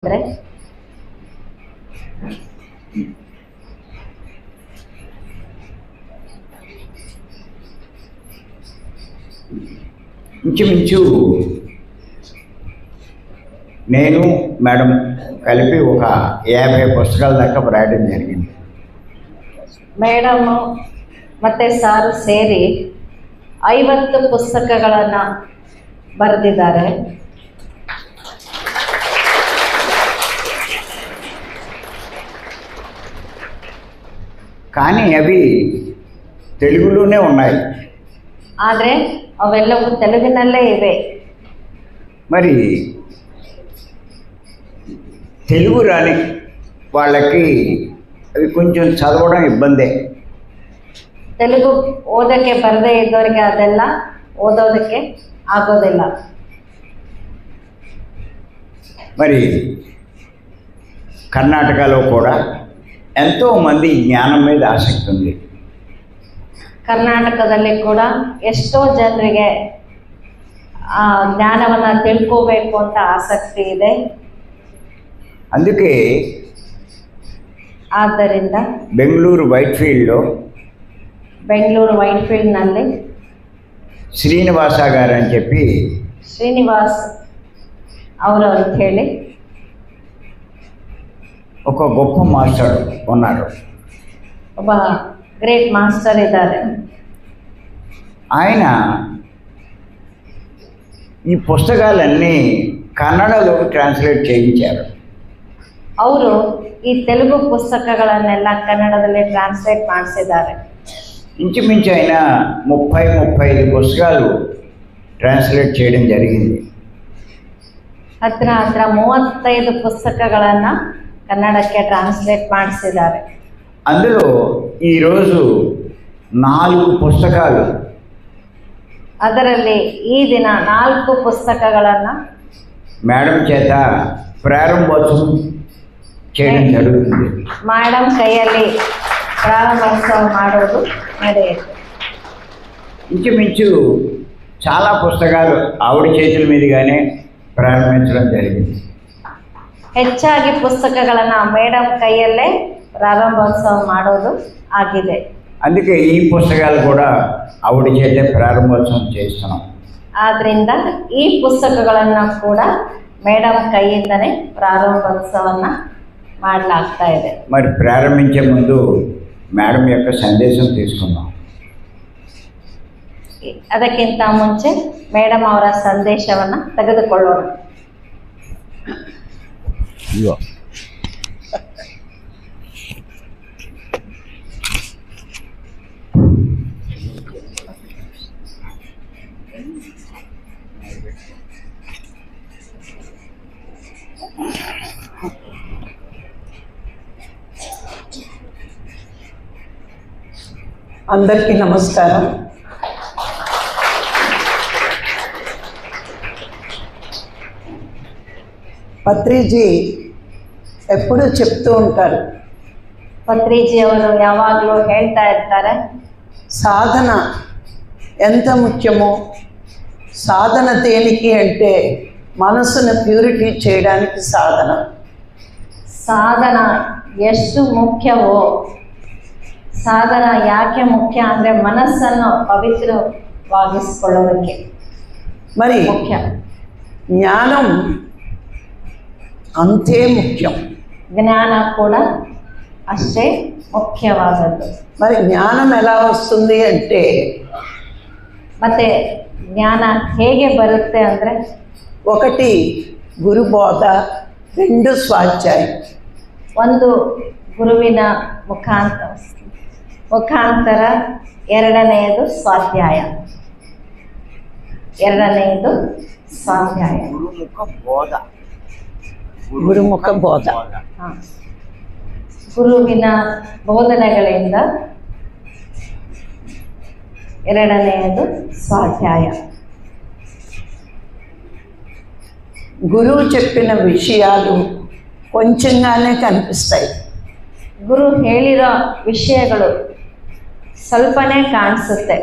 ಅಂದರೆ ఇంచుమించు నేను మేడం కలిపಿ ఒక 50 పుస్తకాల దాకా రాయడం జరిగింది. ಮೇಡಮು ಮತ್ತು ಸಾರು ಸೇರಿ 50 ಪುಸ್ತಕಗಳನ್ನು ಬರೆದಿದ್ದಾರೆ. కానీ అవి తెలుగులోనే ఉన్నాయి. ಆದರೆ ಅವೆಲ್ಲವೂ ತೆಲುಗಿನಲ್ಲೇ ಇವೆ. మరి తెలుగు రాని వాళ్ళకి అవి కొంచెం చదవడం ఇబ్బందే. ತೆಲುಗು ಓದೋಕ್ಕೆ ಬರದೇ ಇದ್ದವರಿಗೆ ಅದೆಲ್ಲ ಓದೋದಕ್ಕೆ ಆಗೋದಿಲ್ಲ. మరి కర్ణాటకలో కూడా ఎంతోమంది జ్ఞానం మీద ఆసక్తి ఉంది. ಕರ್ನಾಟಕದಲ್ಲಿ ಕೂಡ ಎಷ್ಟೋ ಜನರಿಗೆ ಆ ಜ್ಞಾನವನ್ನು ತಿಳ್ಕೋಬೇಕು ಅಂತ ಆಸಕ್ತಿ ಇದೆ. అందుకే ಆದ್ದರಿಂದ బెంగళూరు వైట్ఫీల్డ్లో ಬೆಂಗಳೂರು ವೈಟ್ಫೀಲ್ಡ್ನಲ್ಲಿ శ్రీనివాస గారు అని చెప్పి ಶ್ರೀನಿವಾಸ್ ಅವರು ಅಂತ ಹೇಳಿ ఒక గొప్ప మాస్టర్ ఉన్నారు. ಒಬ್ಬ ಗ್ರೇಟ್ ಮಾಸ್ಟರ್ ಇದ್ದಾರೆ. ఆయన ఈ పుస్తకాలన్నీ కన్నడలోకి ట్రాన్స్లేట్ చేయించారు. ಅವರು ಈ ತೆಲುಗು ಪುಸ್ತಕಗಳನ್ನೆಲ್ಲ ಕನ್ನಡದಲ್ಲಿ ಟ್ರಾನ್ಸ್ಲೇಟ್ ಮಾಡಿಸಿದ್ದಾರೆ. ఇంచుమించు ఆయన 30-35 పుస్తకాలు ట్రాన్స్లేట్ చేయడం జరిగింది. ಹತ್ರ 35 ಪುಸ್ತಕಗಳನ್ನು ಕನ್ನಡಕ್ಕೆ ಟ್ರಾನ್ಸ್ಲೇಟ್ ಮಾಡಿಸಿದ್ದಾರೆ. అందులో ఈరోజు 4 పుస్తకాలు ಅದರಲ್ಲಿ ಈ ದಿನ 4 ಪುಸ್ತಕಗಳನ್ನು మేడం చేత ప్రారంభోత్సవం చేయడం జరుగుతుంది. ಮೇಡಮ್ ಕೈಯಲ್ಲಿ ಪ್ರಾರಂಭೋತ್ಸವ ಮಾಡೋದು ನಡೆಯುತ್ತೆ. ఇంచుమించు చాలా పుస్తకాలు ఆవిడ చేతుల మీదుగానే ప్రారంభించడం జరిగింది. ಹೆಚ್ಚಾಗಿ ಪುಸ್ತಕಗಳನ್ನು ಮೇಡಮ್ ಕೈಯಲ್ಲೇ ಪ್ರಾರಂಭೋತ್ಸವ ಮಾಡೋದು ಆಗಿದೆ. అందుకే ఈ పుస్తకాలు కూడా ఆవిడ చేతే ప్రారంభోత్సవం చేస్తున్నాం. ಆದ್ದರಿಂದ ಈ ಪುಸ್ತಕಗಳನ್ನು ಕೂಡ ಮೇಡಮ್ ಕೈಯಿಂದನೇ ಪ್ರಾರಂಭೋತ್ಸವವನ್ನು ಮಾಡಲಾಗ್ತಾ ಇದೆ. మరి ప్రారంభించే ముందు మేడం యొక్క సందేశం తీసుకుందాం. ಅದಕ್ಕಿಂತ ಮುಂಚೆ ಮೇಡಮ್ ಅವರ ಸಂದೇಶವನ್ನು ತೆಗೆದುಕೊಳ್ಳೋಣ. అందరికీ నమస్కారం. పత్రిజీ ఎప్పుడూ చెప్తూ ఉంటారు, ಪತ್ರಿಜಿ ಅವರು ಯಾವಾಗಲೂ ಹೇಳ್ತಾ ಇರ್ತಾರೆ, సాధన ఎంత ముఖ్యమో, సాధన దేనికి అంటే మనసును ప్యూరిటీ చేయడానికి సాధన. ಸಾಧನ ಎಷ್ಟು ಮುಖ್ಯವೋ, ಸಾಧನ ಯಾಕೆ ಮುಖ್ಯ ಅಂದರೆ ಮನಸ್ಸನ್ನು ಪವಿತ್ರವಾಗಿಸಿಕೊಳ್ಳೋದಕ್ಕೆ మరి ಮುಖ್ಯ. జ్ఞానం అంతే ముఖ్యం. ಜ್ಞಾನ ಕೂಡ ಅಷ್ಟೇ ಮುಖ್ಯವಾದದ್ದು. మరి జ్ఞానం ఎలా వస్తుంది అంటే ಮತ್ತೆ ಜ್ಞಾನ ಹೇಗೆ ಬರುತ್ತೆ ಅಂದರೆ, 1 గురుబోధ, 2 స్వాధ్యాయం. 1 ಗುರುವಿನ ಮುಖಾಂತರ 2ನೇದು ಸ್ವಾಧ್ಯಾಯ. గురుముఖ బోధ. ಗುರುವಿನ ಬೋಧನೆಗಳಿಂದ 2ನೇದು ಸ್ವಾಧ್ಯಾಯ. గురువు చెప్పిన విషయాలు కొంచెంగానే కనిపిస్తాయి. ಗುರು ಹೇಳಿರೋ ವಿಷಯಗಳು ಸ್ವಲ್ಪನೇ ಕಾಣಿಸುತ್ತೆ.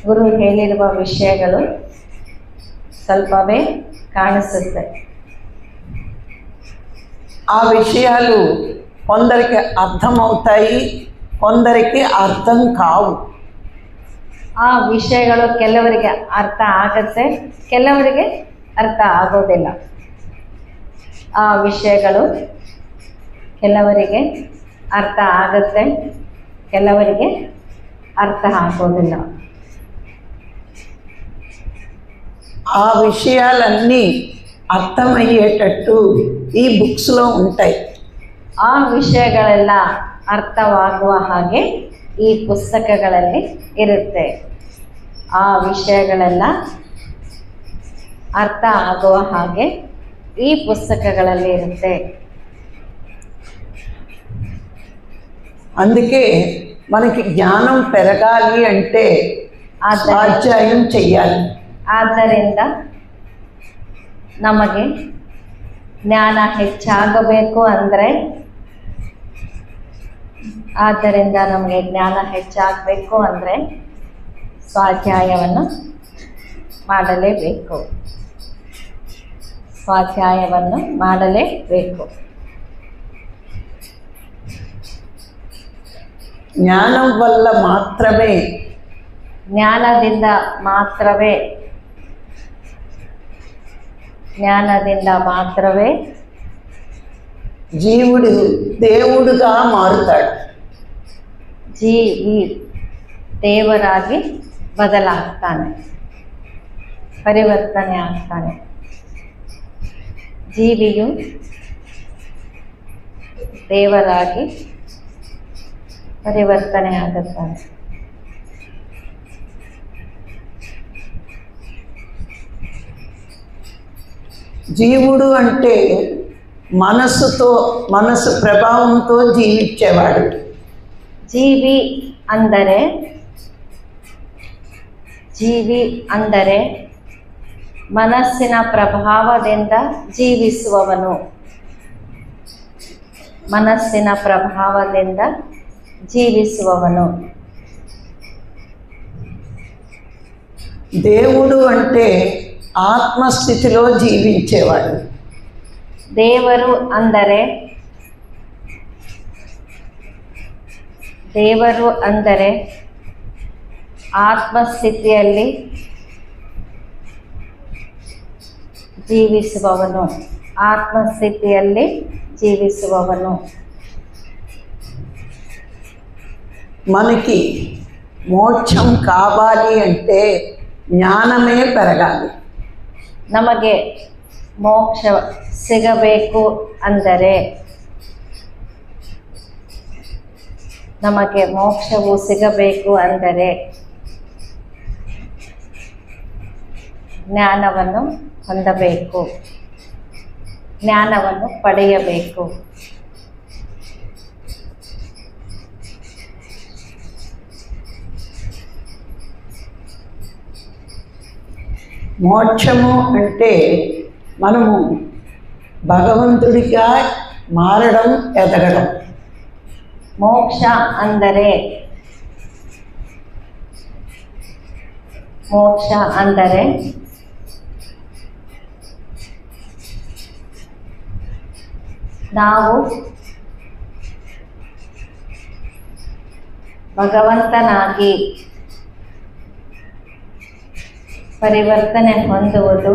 ಗುರು ಹೇಳಿರುವ ವಿಷಯಗಳು ಸ್ವಲ್ಪವೇ ಕಾಣಿಸುತ್ತೆ. ఆ విషయాలు కొందరికి అర్థమవుతాయి, కొందరికి అర్థం కావు. ಆ ವಿಷಯಗಳು ಕೆಲವರಿಗೆ ಅರ್ಥ ಆಗುತ್ತೆ, ಕೆಲವರಿಗೆ ಅರ್ಥ ಆಗೋದಿಲ್ಲ. ಆ ವಿಷಯಗಳು ಕೆಲವರಿಗೆ ಅರ್ಥ ಆಗುತ್ತೆ, ಕೆಲವರಿಗೆ ಅರ್ಥ ಆಗೋದಿಲ್ಲ. ఆ విషయాలన్నీ అర్థమయ్యేటట్టు ఈ బుక్స్లో ఉంటాయి. ಆ ವಿಷಯಗಳೆಲ್ಲ ಅರ್ಥವಾಗುವ ಹಾಗೆ ಈ ಪುಸ್ತಕಗಳಲ್ಲಿ ಇರುತ್ತೆ. ಆ ವಿಷಯಗಳೆಲ್ಲ ಅರ್ಥ ಆಗುವ ಹಾಗೆ ಈ ಪುಸ್ತಕಗಳಲ್ಲಿ ಇರುತ್ತೆ. అందుకే మనకి జ్ఞానం పెరగాలి అంటే స్వాధ్యాయం చెయ్యాలి. ಆದ್ದರಿಂದ ನಮಗೆ ಜ್ಞಾನ ಹೆಚ್ಚಾಗಬೇಕು ಅಂದರೆ ಸ್ವಾಧ್ಯಾಯವನ್ನು ಮಾಡಲೇಬೇಕು. ಸ್ವಾಧ್ಯಾಯವನ್ನು ಮಾಡಲೇಬೇಕು. జ్ఞానం వల్ల మాత్రమే, ಜ್ಞಾನದಿಂದ ಮಾತ್ರವೇ జీవుడు దేవుడుగా మారుతాడు. ಜೀವಿ ದೇವರಾಗಿ ಬದಲಾಗ್ತಾನೆ, ಪರಿವರ್ತನೆ ಆಗ್ತಾನೆ. ಜೀವಿಯು ದೇವರಾಗಿ ಪರಿವರ್ತನೆ ಆಗುತ್ತಾನೆ. జీవుడు అంటే మనసు ప్రభావంతో జీవించేవాడు. ಜೀವಿ ಅಂದರೆ ಮನಸ್ಸಿನ ಪ್ರಭಾವದಿಂದ ಜೀವಿಸುವವನು. ಮನಸ್ಸಿನ ಪ್ರಭಾವದಿಂದ ಜೀವಿಸುವವನು. దేవుడు అంటే ఆత్మస్థితిలో జీవించేవాడు. ದೇವರು ಅಂದರೆ ಆತ್ಮಸ್ಥಿತಿಯಲ್ಲಿ ಜೀವಿಸುವವನು. ಆತ್ಮಸ್ಥಿತಿಯಲ್ಲಿ ಜೀವಿಸುವವನು. మనకి మోక్షం కావాలి అంటే జ్ఞానమే పెరగాలి. ನಮಗೆ ಮೋಕ್ಷ ಸಿಗಬೇಕು ಅಂದರೆ, ನಮಗೆ ಮೋಕ್ಷವು ಸಿಗಬೇಕು ಅಂದರೆ ಜ್ಞಾನವನ್ನು ಹೊಂದಬೇಕು, ಜ್ಞಾನವನ್ನು ಪಡೆಯಬೇಕು. మోక్షము అంటే మనము భగవంతుడిగా మారడం, ఎదగడం. ಮೋಕ್ಷ ಅಂದರೆ ನಾವು ಭಗವಂತನಾಗಿ ಪರಿವರ್ತನೆ ಹೊಂದುವುದು.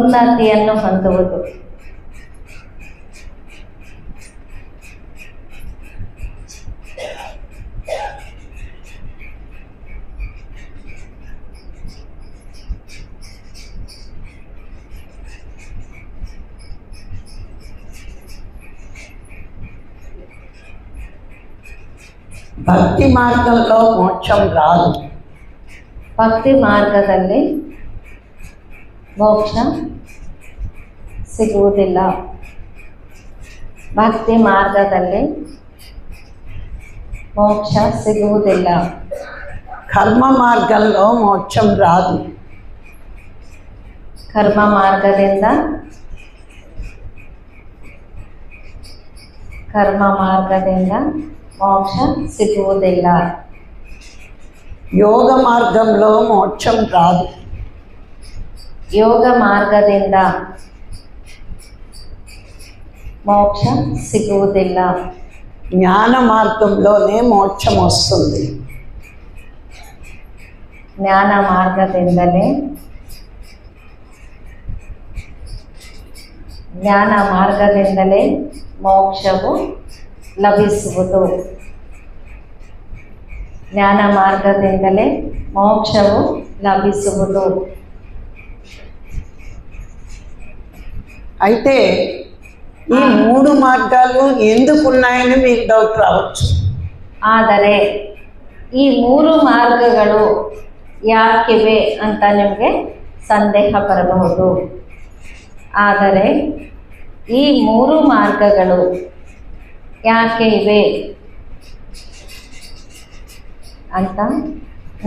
ಉನ್ನತಿಯನ್ನು ಹೊಂದುವುದು. భక్తి మార్గంలో మోక్షం రాదు. ಭಕ್ತಿ ಮಾರ್ಗದಲ್ಲಿ ಮೋಕ್ಷ ಸಿಗುವುದಿಲ್ಲ. ಭಕ್ತಿ ಮಾರ್ಗದಲ್ಲಿ ಮೋಕ್ಷ ಸಿಗುವುದಿಲ್ಲ. కర్మ మార్గంలో మోక్షం రాదు. ಕರ್ಮ ಮಾರ್ಗದಿಂದ ಮೋಕ್ಷ ಸಿಗುವುದಿಲ್ಲ. ಯೋಗ మార్గంలో మోక్షం రాదు. ಯೋಗ ಮಾರ್ಗದಿಂದ మోక్ష సిగుವುದಿಲ್ಲ. జ్ఞాన మార్గంలోనే మోక్షం వస్తుంది. ಜ್ಞಾನ ಮಾರ್ಗದಿಂದಲೇ ಮೋಕ್ಷವು ಲಭಿಸುವುದು. ಜ್ಞಾನ ಮಾರ್ಗದಿಂದಲೇ ಮೋಕ್ಷವು ಲಭಿಸುವುದು. అయితే ఈ 3 మార్గాలు ఎందుకు ఉన్నాయని మీకు డౌట్ రావచ్చు. ಆದರೆ ಈ 3 ಮಾರ್ಗಗಳು ಯಾಕಿವೆ ಅಂತ ನಿಮಗೆ ಸಂದೇಹ ಬರಬಹುದು. ಆದರೆ ಈ 3 ಮಾರ್ಗಗಳು ಯಾಕೆ ಇವೆ ಅಂತ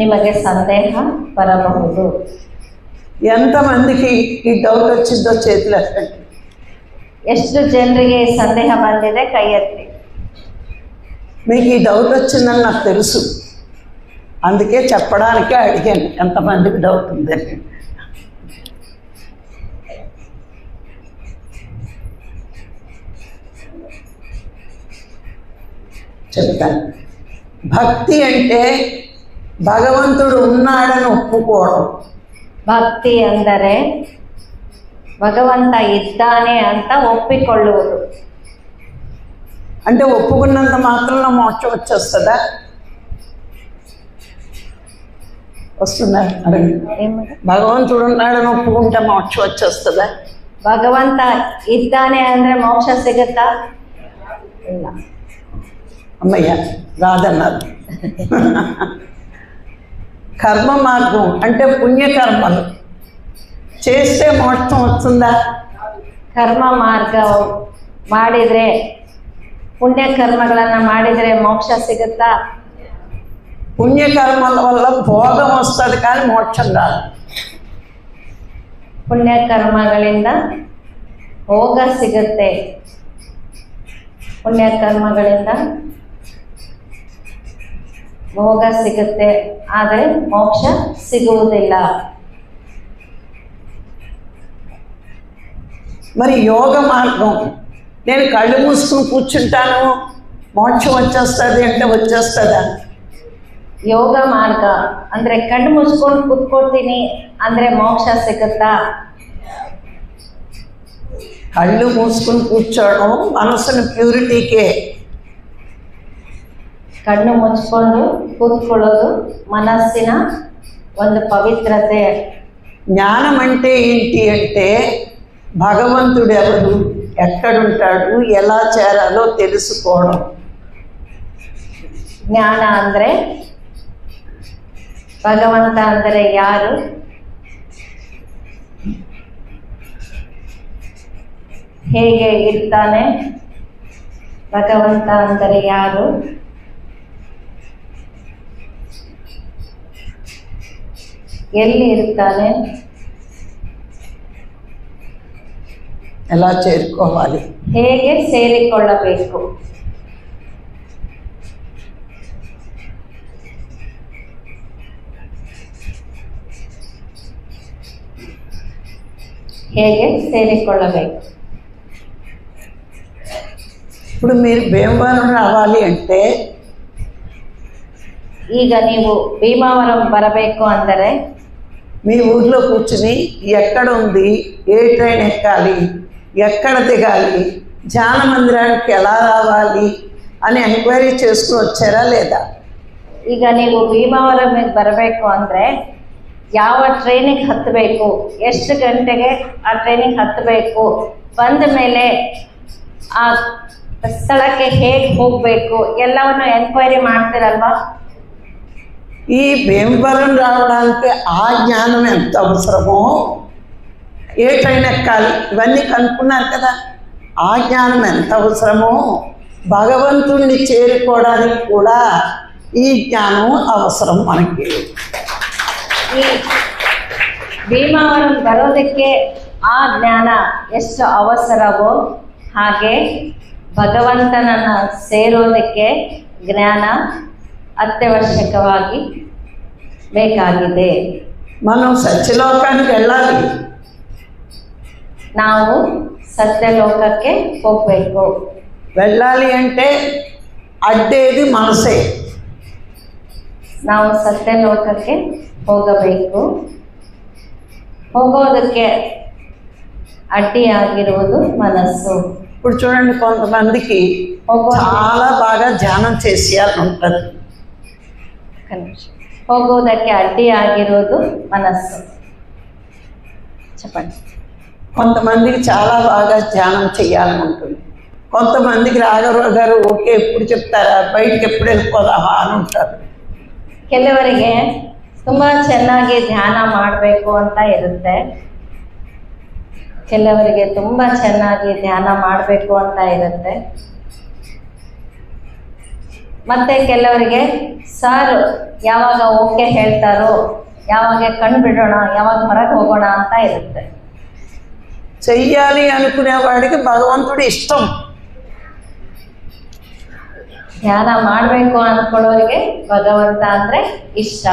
ನಿಮಗೆ ಸಂದೇಹ ಬರಬಹುದು. ఎంతమందికి ఈ డౌట్ వచ్చిందో చేతులు ఎత్తండి. ಎಷ್ಟು ಜನರಿಗೆ ಸಂದೇಹ ಬಂದಿದೆ ಕೈ ಎತ್ತಿ. మీకు ఈ డౌట్ వచ్చిందని నాకు తెలుసు, అందుకే చెప్పడానికే అడిగాను ఎంతమందికి డౌట్ ఉందని. చెప్తాను. భక్తి అంటే భగవంతుడు ఉన్నాడని ఒప్పుకోవడం. ಭಕ್ತಿ ಅಂದರೆ ಭಗವಂತ ಇದ್ದಾನೆ ಅಂತ ಒಪ್ಪಿಕೊಳ್ಳುವುದು. అంటే ఒప్పుకున్నంత మాత్రంలో మోక్షం వచ్చేస్తుందా? వస్తుందా? భగవంతుడు ఉన్నాడని ఒప్పుకుంటే మోక్షం వచ్చేస్తుందా? ಭಗವಂತ ಇದ್ದಾನೆ ಅಂದರೆ ಮೋಕ್ಷ ಸಿಗುತ್ತಾ? ಇಲ್ಲ. అమ్మయ్య రాదన్నారు. కర్మ మార్గం అంటే పుణ్యకర్మలు చేస్తే మోక్షం వస్తుందా? ಕರ್ಮ ಮಾರ್ಗ ಮಾಡಿದರೆ, ಪುಣ್ಯಕರ್ಮಗಳನ್ನು ಮಾಡಿದರೆ ಮೋಕ್ಷ ಸಿಗುತ್ತಾ? పుణ్యకర్మల వల్ల భోగం వస్తుంది కానీ మోక్షం రాదు. ಪುಣ್ಯಕರ್ಮಗಳಿಂದ ಭೋಗ ಸಿಗುತ್ತೆ. ಪುಣ್ಯಕರ್ಮಗಳಿಂದ ಭೋಗ ಸಿಗುತ್ತೆ, ಆದರೆ ಮೋಕ್ಷ ಸಿಗುವುದಿಲ್ಲ. మరి యోగ మార్గం, నేను కళ్ళు మూసుకుని కూర్చుంటాను మోక్షం వచ్చేస్తుంది అంటే వచ్చేస్తుందా? ಯೋಗ ಮಾರ್ಗ ಅಂದರೆ ಕಣ್ಣು ಮುಚ್ಕೊಂಡು ಕೂತ್ಕೊಳ್ತೀನಿ ಅಂದರೆ ಮೋಕ್ಷ ಸಿಗುತ್ತಾ? కళ్ళు మూసుకుని కూర్చోవడం మనసుని ప్యూరిటీకే. ಕಣ್ಣು ಮುಚ್ಕೊಂಡು ಕೂತ್ಕೊಳ್ಳೋದು ಮನಸ್ಸಿನ ಒಂದು ಪವಿತ್ರತೆ. జ్ఞానం అంటే ఏంటి అంటే భగవంతుడు ఎవరు, ఎక్కడుంటాడు, ఎలా చేరాలో తెలుసుకోవడం. ಜ್ಞಾನ ಅಂದರೆ ಭಗವಂತ ಅಂದರೆ ಯಾರು, ಹೇಗೆ ಇರ್ತಾನೆ, ಭಗವಂತ ಅಂದರೆ ಯಾರು, ಎಲ್ಲಿ ಇರ್ತಾನೆ, ఎలా చేరుకోవాలి, ಹೇಗೆ ಸೇರಿಕೊಳ್ಳಬೇಕು. ಹೇಗೆ ಸೇರಿಕೊಳ್ಳಬೇಕು. ఇప్పుడు మీరు భీమవరం రావాలి అంటే ಈಗ ನೀವು ಭೀಮಾವರಂ ಬರಬೇಕು ಅಂದರೆ మీ ఊర్లో కూర్చుని ఎక్కడ ఉంది, ఏ ట్రైన్ ఎక్కాలి, ఎక్కడ దిగాలి, ధ్యాన మందిరానికి ఎలా రావాలి అని ఎంక్వైరీ చేసుకుని వచ్చారా లేదా? ಈಗ ನೀವು ಭೀಮಾವರಮಿಗೆ ಬರಬೇಕು ಅಂದರೆ ಯಾವ ಟ್ರೈನಿಗೆ ಹತ್ತಬೇಕು, ಎಷ್ಟು ಗಂಟೆಗೆ ಆ ಟ್ರೈನಿಗೆ ಹತ್ತಬೇಕು, ಬಂದ ಮೇಲೆ ಆ ಸ್ಥಳಕ್ಕೆ ಹೇಗೆ ಹೋಗಬೇಕು ಎಲ್ಲವನ್ನು ಎಂಕ್ವೈರಿ ಮಾಡ್ತೀರಲ್ವಾ? ఈ భీమవరం రావడానికి ఆ జ్ఞానం ఎంత అవసరమో, ఏ ట్రైన్ ఎక్కాలి ఇవన్నీ కనుక్కున్నారు కదా, ఆ జ్ఞానం ఎంత అవసరమో భగవంతుణ్ణి చేరుకోవడానికి కూడా ఈ జ్ఞానం అవసరం మనకి. ಈ ಭೀಮಾವರಂ ಬರೋದಕ್ಕೆ ಆ ಜ್ಞಾನ ಎಷ್ಟು ಅವಸರವೋ ಹಾಗೆ ಭಗವಂತನನ್ನು ಸೇರೋದಕ್ಕೆ ಜ್ಞಾನ ಅತ್ಯವಶ್ಯಕವಾಗಿ ಬೇಕಾಗಿದೆ. మనం సత్యలోకానికి వెళ్ళాలి. ನಾವು ಸತ್ಯಲೋಕಕ್ಕೆ ಹೋಗಬೇಕು. వెళ్ళాలి అంటే అడ్డేది మనసే. ನಾವು ಸತ್ಯಲೋಕಕ್ಕೆ ಹೋಗಬೇಕು. ಹೋಗೋದಕ್ಕೆ ಅಡ್ಡಿಯಾಗಿರುವುದು ಮನಸ್ಸು. ఇప్పుడు చూడండి, కొంతమందికి చాలా బాగా ధ్యానం చేసేయాలని ఉంటుంది. ಹೋಗೋದಕ್ಕೆ అడ్డియాగిರೋದು మనస్సు. చెప్పండి. కొంతమందికి చాలా బాగా ధ్యానం చేయాలని ఉంటుంది. కొంతమందికి రాఘవరావు గారు ఓకే ఎప్పుడు చెప్తారా, బయటికి ఎప్పుడు వెళ్ళిపోదామా అని ఉంటారు. ಕೆಲವರಿಗೆ ತುಂಬ ಚೆನ್ನಾಗಿ ಧ್ಯಾನ ಮಾಡಬೇಕು ಅಂತ ಇರುತ್ತೆ. ಕೆಲವರಿಗೆ ತುಂಬ ಚೆನ್ನಾಗಿ ಧ್ಯಾನ ಮಾಡಬೇಕು ಅಂತ ಇರುತ್ತೆ. ಮತ್ತೆ ಕೆಲವರಿಗೆ ಸರ್ ಯಾವಾಗ ಓಕೆ ಹೇಳ್ತಾರೋ, ಯಾವಾಗ ಕಂಡುಬಿಡೋಣ, ಯಾವಾಗ ಹೊರಗೆ ಹೋಗೋಣ ಅಂತ ಇರುತ್ತೆ. చెయ్యాలి అనుకునే వాడికి భగవంతుడు ఇష్టం. ಧ್ಯಾನ ಮಾಡಬೇಕು ಅಂದ್ಕೊಳ್ಳೋರಿಗೆ ಭಗವಂತ ಅಂದರೆ ಇಷ್ಟ.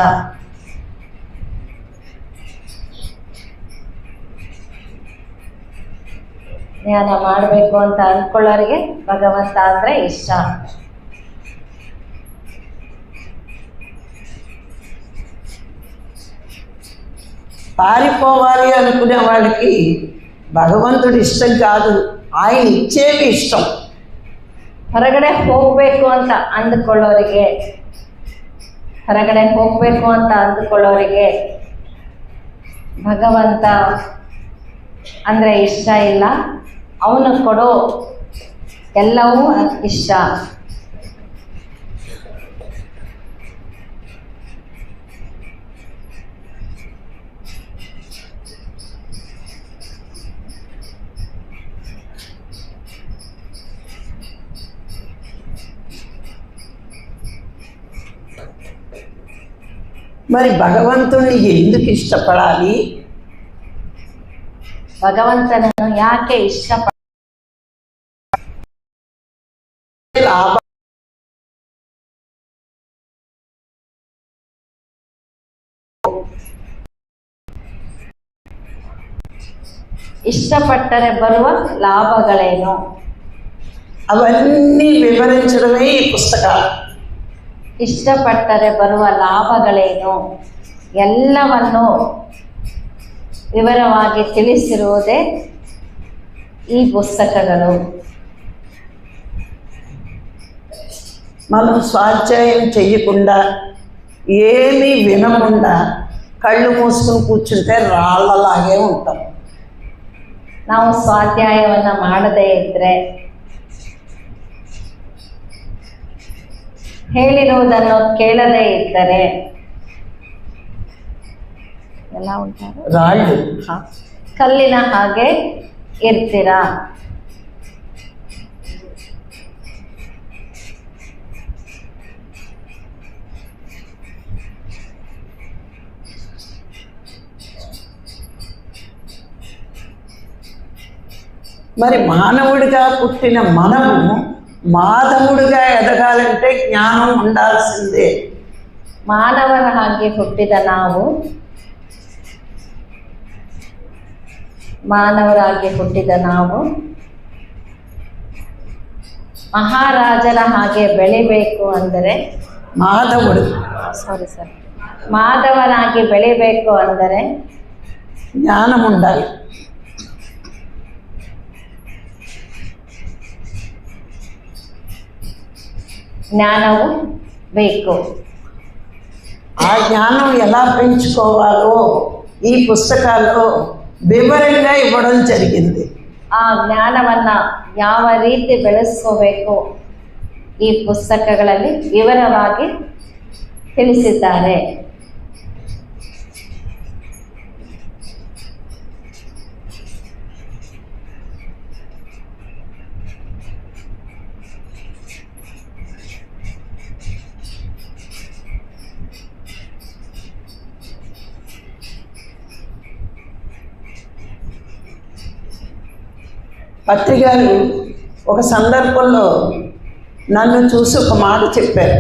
ಧ್ಯಾನ ಮಾಡಬೇಕು ಅಂತ ಅಂದ್ಕೊಳ್ಳೋರಿಗೆ ಭಗವಂತ ಅಂದರೆ ಇಷ್ಟ. పారిపోవాలి అనుకునే వాళ్ళకి భగవంతుడు ఇష్టం కాదు, ఆయన ఇచ్చేవి ఇష్టం. ಹೊರಗಡೆ ಹೋಗಬೇಕು ಅಂತ ಅಂದುಕೊಳ್ಳೋರಿಗೆ, ಹೊರಗಡೆ ಹೋಗಬೇಕು ಅಂತ ಅಂದುಕೊಳ್ಳೋರಿಗೆ ಭಗವಂತ ಅಂದರೆ ಇಷ್ಟ ಇಲ್ಲ. ಅವನು ಕೊಡೋ ಎಲ್ಲವೂ ಇಷ್ಟ. మరి భగవంతుణ్ణి ఎందుకు ఇష్టపడాలి? ಭಗವಂತನನ್ನು ಯಾಕೆ ಇಷ್ಟಪಡ లాభం ಇಷ್ಟಪಟ್ಟರೆ ಬರುವ ಲಾಭಗಳೇನು? అవన్నీ వివరించడమే ఈ పుస్తకాలు. ಇಷ್ಟಪಟ್ಟರೆ ಬರುವ ಲಾಭಗಳೇನು ಎಲ್ಲವನ್ನು ವಿವರವಾಗಿ ತಿಳಿಸಿರುವುದೇ ಈ ಪುಸ್ತಕಗಳು. మనం స్వాధ్యాయం చెయ్యకుండా ఏమీ వినకుండా కళ్ళు మూసుకుని కూర్చుంటే రాళ్ళలాగే ఉంటాం. ನಾವು ಸ್ವಾಧ್ಯಾಯವನ್ನು ಮಾಡದೇ ಇದ್ದರೆ, ಹೇಳಿರುವುದನ್ನು ಕೇಳದೇ ಇದ್ದರೆ ಎಲ್ಲ ಉಂಟಾಗ రాళ్ళు ಕಲ್ಲಿನ ಹಾಗೆ ಇರ್ತೀರಾ. మరి మానవుడిగా పుట్టిన మనము మాధవుడిగా ఎదగాలంటే జ్ఞానం ఉండాల్సిందే. ಮಾನವರ ಹಾಗೆ ಹುಟ್ಟಿದ ನಾವು, ಮಾನವರಾಗಿ ಹುಟ್ಟಿದ ನಾವು ಮಹಾರಾಜರ ಹಾಗೆ ಬೆಳಿಬೇಕು ಅಂದರೆ, మాధవుడు ಮಾಧವರಾಗಿ ಬೆಳಿಬೇಕು ಅಂದರೆ జ్ఞానం ఉండాలి. ಜ್ಞಾನವು ಬೇಕು. ఆ జ్ఞానం ఎలా పెంచుకోవాలో ఈ పుస్తకాల్లో వివరంగా ఇవ్వడం జరిగింది. ಆ ಜ್ಞಾನವನ್ನು ಯಾವ ರೀತಿ ಬೆಳೆಸ್ಕೋಬೇಕು ಈ ಪುಸ್ತಕಗಳಲ್ಲಿ ವಿವರವಾಗಿ ತಿಳಿಸಿದ್ದಾರೆ. పత్రి గారు ఒక సందర్భంలో నన్ను చూసి ఒక మాట చెప్పారు.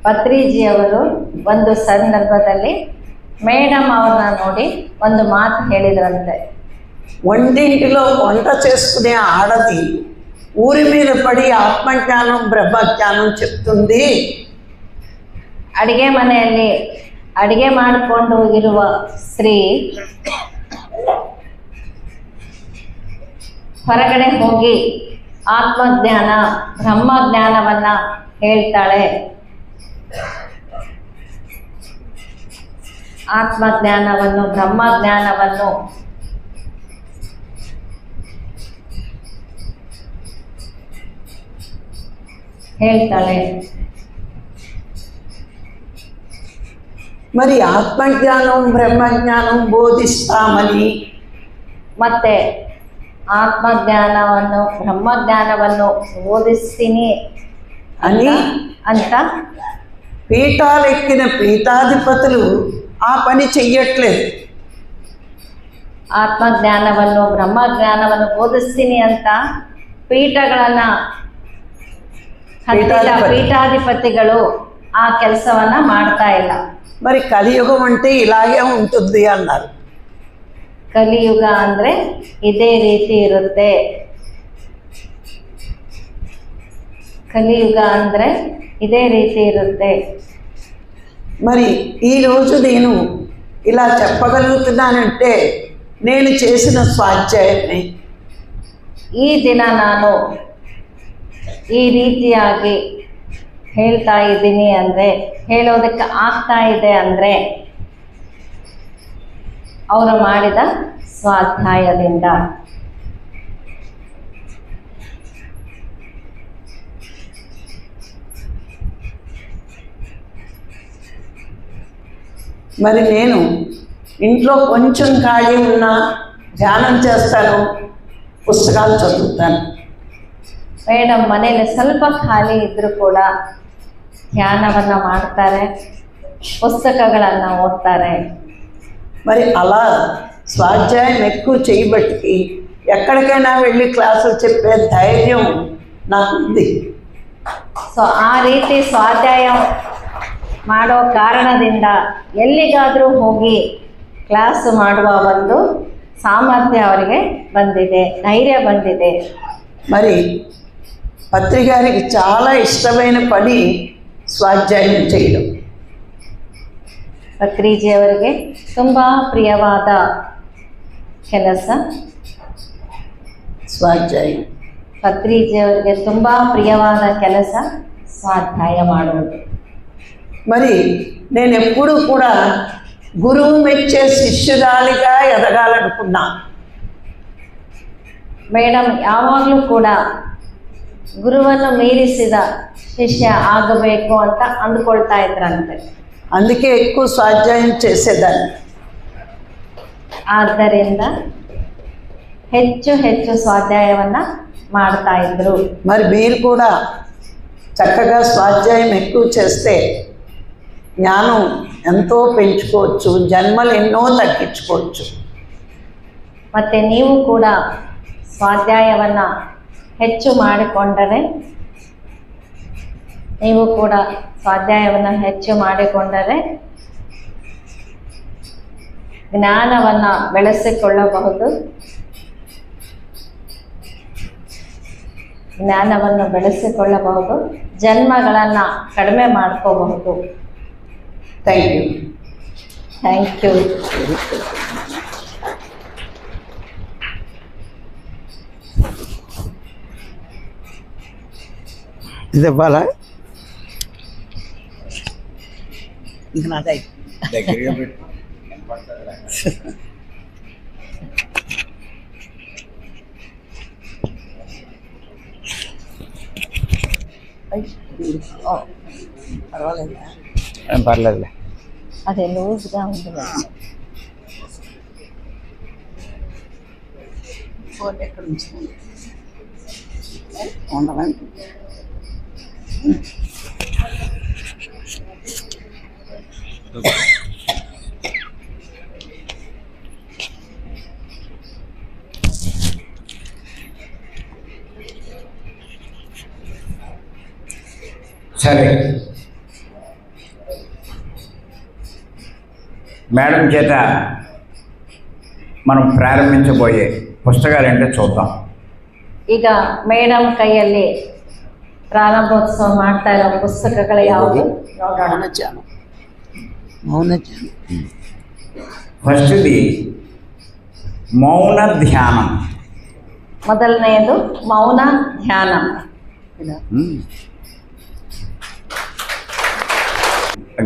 ಪತ್ರಿಜಿಯವರು ಒಂದು ಸಂದರ್ಭದಲ್ಲಿ ಮೇಡಮ್ ಅವ್ರನ್ನ ನೋಡಿ ಒಂದು ಮಾತು ಹೇಳಿದ್ರಂತೆ. వంటింటిలో వంట చేసుకునే ఆడది ఊరి మీద పడి ఆత్మజ్ఞానం బ్రహ్మజ్ఞానం చెప్తుంది. ಅಡಿಗೆ ಮನೆಯಲ್ಲಿ ಅಡಿಗೆ ಮಾಡಿಕೊಂಡು ಇರುವ ಸ್ತ್ರೀ ಹೊರಗಡೆ ಹೋಗಿ ಆತ್ಮಜ್ಞಾನ ಬ್ರಹ್ಮಜ್ಞಾನವನ್ನ ಹೇಳ್ತಾಳೆ. ಆತ್ಮಜ್ಞಾನವನ್ನು ಬ್ರಹ್ಮಜ್ಞಾನವನ್ನು ಹೇಳ್ತಾಳೆ. మరి ఆత్మజ్ఞానం బ్రహ్మజ్ఞానం బోధిస్తామని ಮತ್ತೆ ಆತ್ಮಜ್ಞಾನವನ್ನು ಬ್ರಹ್ಮಜ್ಞಾನವನ್ನು ಬೋಧಿಸ್ತೀನಿ అని ಅಂತ పీఠాలెక్కిన పీఠాధిపతులు ఆ పని చెయ్యట్లేదు. ಆತ್ಮಜ್ಞಾನವನ್ನು ಬ್ರಹ್ಮಜ್ಞಾನವನ್ನು ಬೋಧಿಸ್ತೀನಿ ಅಂತ ಪೀಠಗಳನ್ನ ಹತ್ತಿದ ಪೀಠಾಧಿಪತಿಗಳು ಆ ಕೆಲಸವನ್ನ ಮಾಡ್ತಾ ಇಲ್ಲ. మరి కలియుగం అంటే ఇలాగే ఉంటుంది అన్నారు. ಕಲಿಯುಗ ಅಂದ್ರೆ ಇದೇ ರೀತಿ ಇರುತ್ತೆ. కలియుగ ಅಂದ್ರೆ ఇదే ರೀತಿ ಇರುತ್ತೆ. మరి ఈరోజు నేను ఇలా చెప్పగలుగుతున్నానంటే నేను చేసిన ಸ್ವಾಧ್ಯಾಯమే. ಈ ದಿನ ನಾನು ಈ ರೀತಿಯಾಗಿ ಹೇಳ್ತಾ ಇದ್ದೀನಿ ಅಂದರೆ, ಹೇಳೋದಕ್ಕೆ ಆಗ್ತಾ ಇದೆ ಅಂದರೆ ಅವರು ಮಾಡಿದ ಸ್ವಾಧ್ಯಾಯದಿಂದ. మరి నేను ఇంట్లో కొంచెం ఖాళీ ఉన్నా ధ్యానం చేస్తాను, పుస్తకాలు చదువుతాను. ಮೇಡಮ್ ಮನೇಲಿ ಸ್ವಲ್ಪ ಖಾಲಿ ಇದ್ದರೂ ಕೂಡ ಧ್ಯಾನವನ್ನು ಮಾಡ್ತಾರೆ, పుస్తకಗಳನ್ನು ఓద్తారే. మరి అలా స్వాధ్యాయం ఎక్కువ చేయబట్టి ఎక్కడికైనా వెళ్ళి క్లాసులు చెప్పే ధైర్యం నాకుంది. ಸೊ ಆ ರೀತಿ ಸ್ವಾಧ್ಯಾಯ ಮಾಡೋ ಕಾರಣದಿಂದ ಎಲ್ಲಿಗಾದರೂ ಹೋಗಿ ಕ್ಲಾಸ್ ಮಾಡುವ ಒಂದು ಸಾಮರ್ಥ್ಯ ಅವರಿಗೆ ಬಂದಿದೆ, ಧೈರ್ಯ ಬಂದಿದೆ. మరి పత్రిగారికి చాలా ఇష్టమైన పని స్వాధ్యాయం చేయడం. ಪತ್ರಿಜಿಯವರಿಗೆ ತುಂಬ ಪ್ರಿಯವಾದ ಕೆಲಸ స్వాధ్యాయం. ಪತ್ರಿಜಿಯವರಿಗೆ ತುಂಬ ಪ್ರಿಯವಾದ ಕೆಲಸ ಸ್ವಾಧ್ಯಾಯ ಮಾಡುವುದು. మరి నేను ఎప్పుడూ కూడా గురువు మెచ్చే శిష్యురాలిగా ఎదగాలనుకున్నా. ಮೇಡಮ್ ಯಾವಾಗಲೂ ಕೂಡ ಗುರುವನ್ನು ಮೀರಿಸಿದ ಶಿಷ್ಯ ಆಗಬೇಕು ಅಂತ ಅಂದ್ಕೊಳ್ತಾ ಇದ್ರಂತೆ. అందుకే ఎక్కువ స్వాధ్యాయం చేసేదాన్ని. ಆದ್ದರಿಂದ ಹೆಚ್ಚು ಹೆಚ್ಚು ಸ್ವಾಧ್ಯಾಯವನ್ನು ಮಾಡ್ತಾ ಇದ್ರು. మరి మీరు కూడా చక్కగా స్వాధ్యాయం ఎక్కువ చేస్తే జ్ఞానం ఎంతో పెంచుకోవచ్చు, జన్మలు ఎన్నో తగ్గించుకోవచ్చు. ಮತ್ತು ನೀವು ಕೂಡ ಸ್ವಾಧ್ಯಾಯವನ್ನು ಹೆಚ್ಚು ಮಾಡಿಕೊಂಡರೆ ಜ್ಞಾನವನ್ನು ಬೆಳೆಸಿಕೊಳ್ಳಬಹುದು, ಜನ್ಮಗಳನ್ನು ಕಡಿಮೆ ಮಾಡ್ಕೋಬಹುದು. Thank you. ఇది ఇవ్వాలా? దగ్గరగా పెట్టు. పర్లేదులే. అదే లూజ్గా ఉంది. ఫోన్ ఎక్కడ ఉంచుకోండి ఉండవండి. సరే, మేడం చేత మనం ప్రారంభించబోయే పుస్తకాలు ఏంటో చూద్దాం. ಈಗ ಮೇಡಮ್ ಕೈಯಲ್ಲಿ ಪ್ರಾರಂಭೋತ್ಸವ ಮಾಡ್ತಾ ಇರೋ ಪುಸ್ತಕಗಳು ಯಾವುದು ನೋಡೋಣ. ఫస్ట్ది మౌన ధ్యానం. ಮೊದಲನೆಯದು ಮೌನ ಧ್ಯಾನ.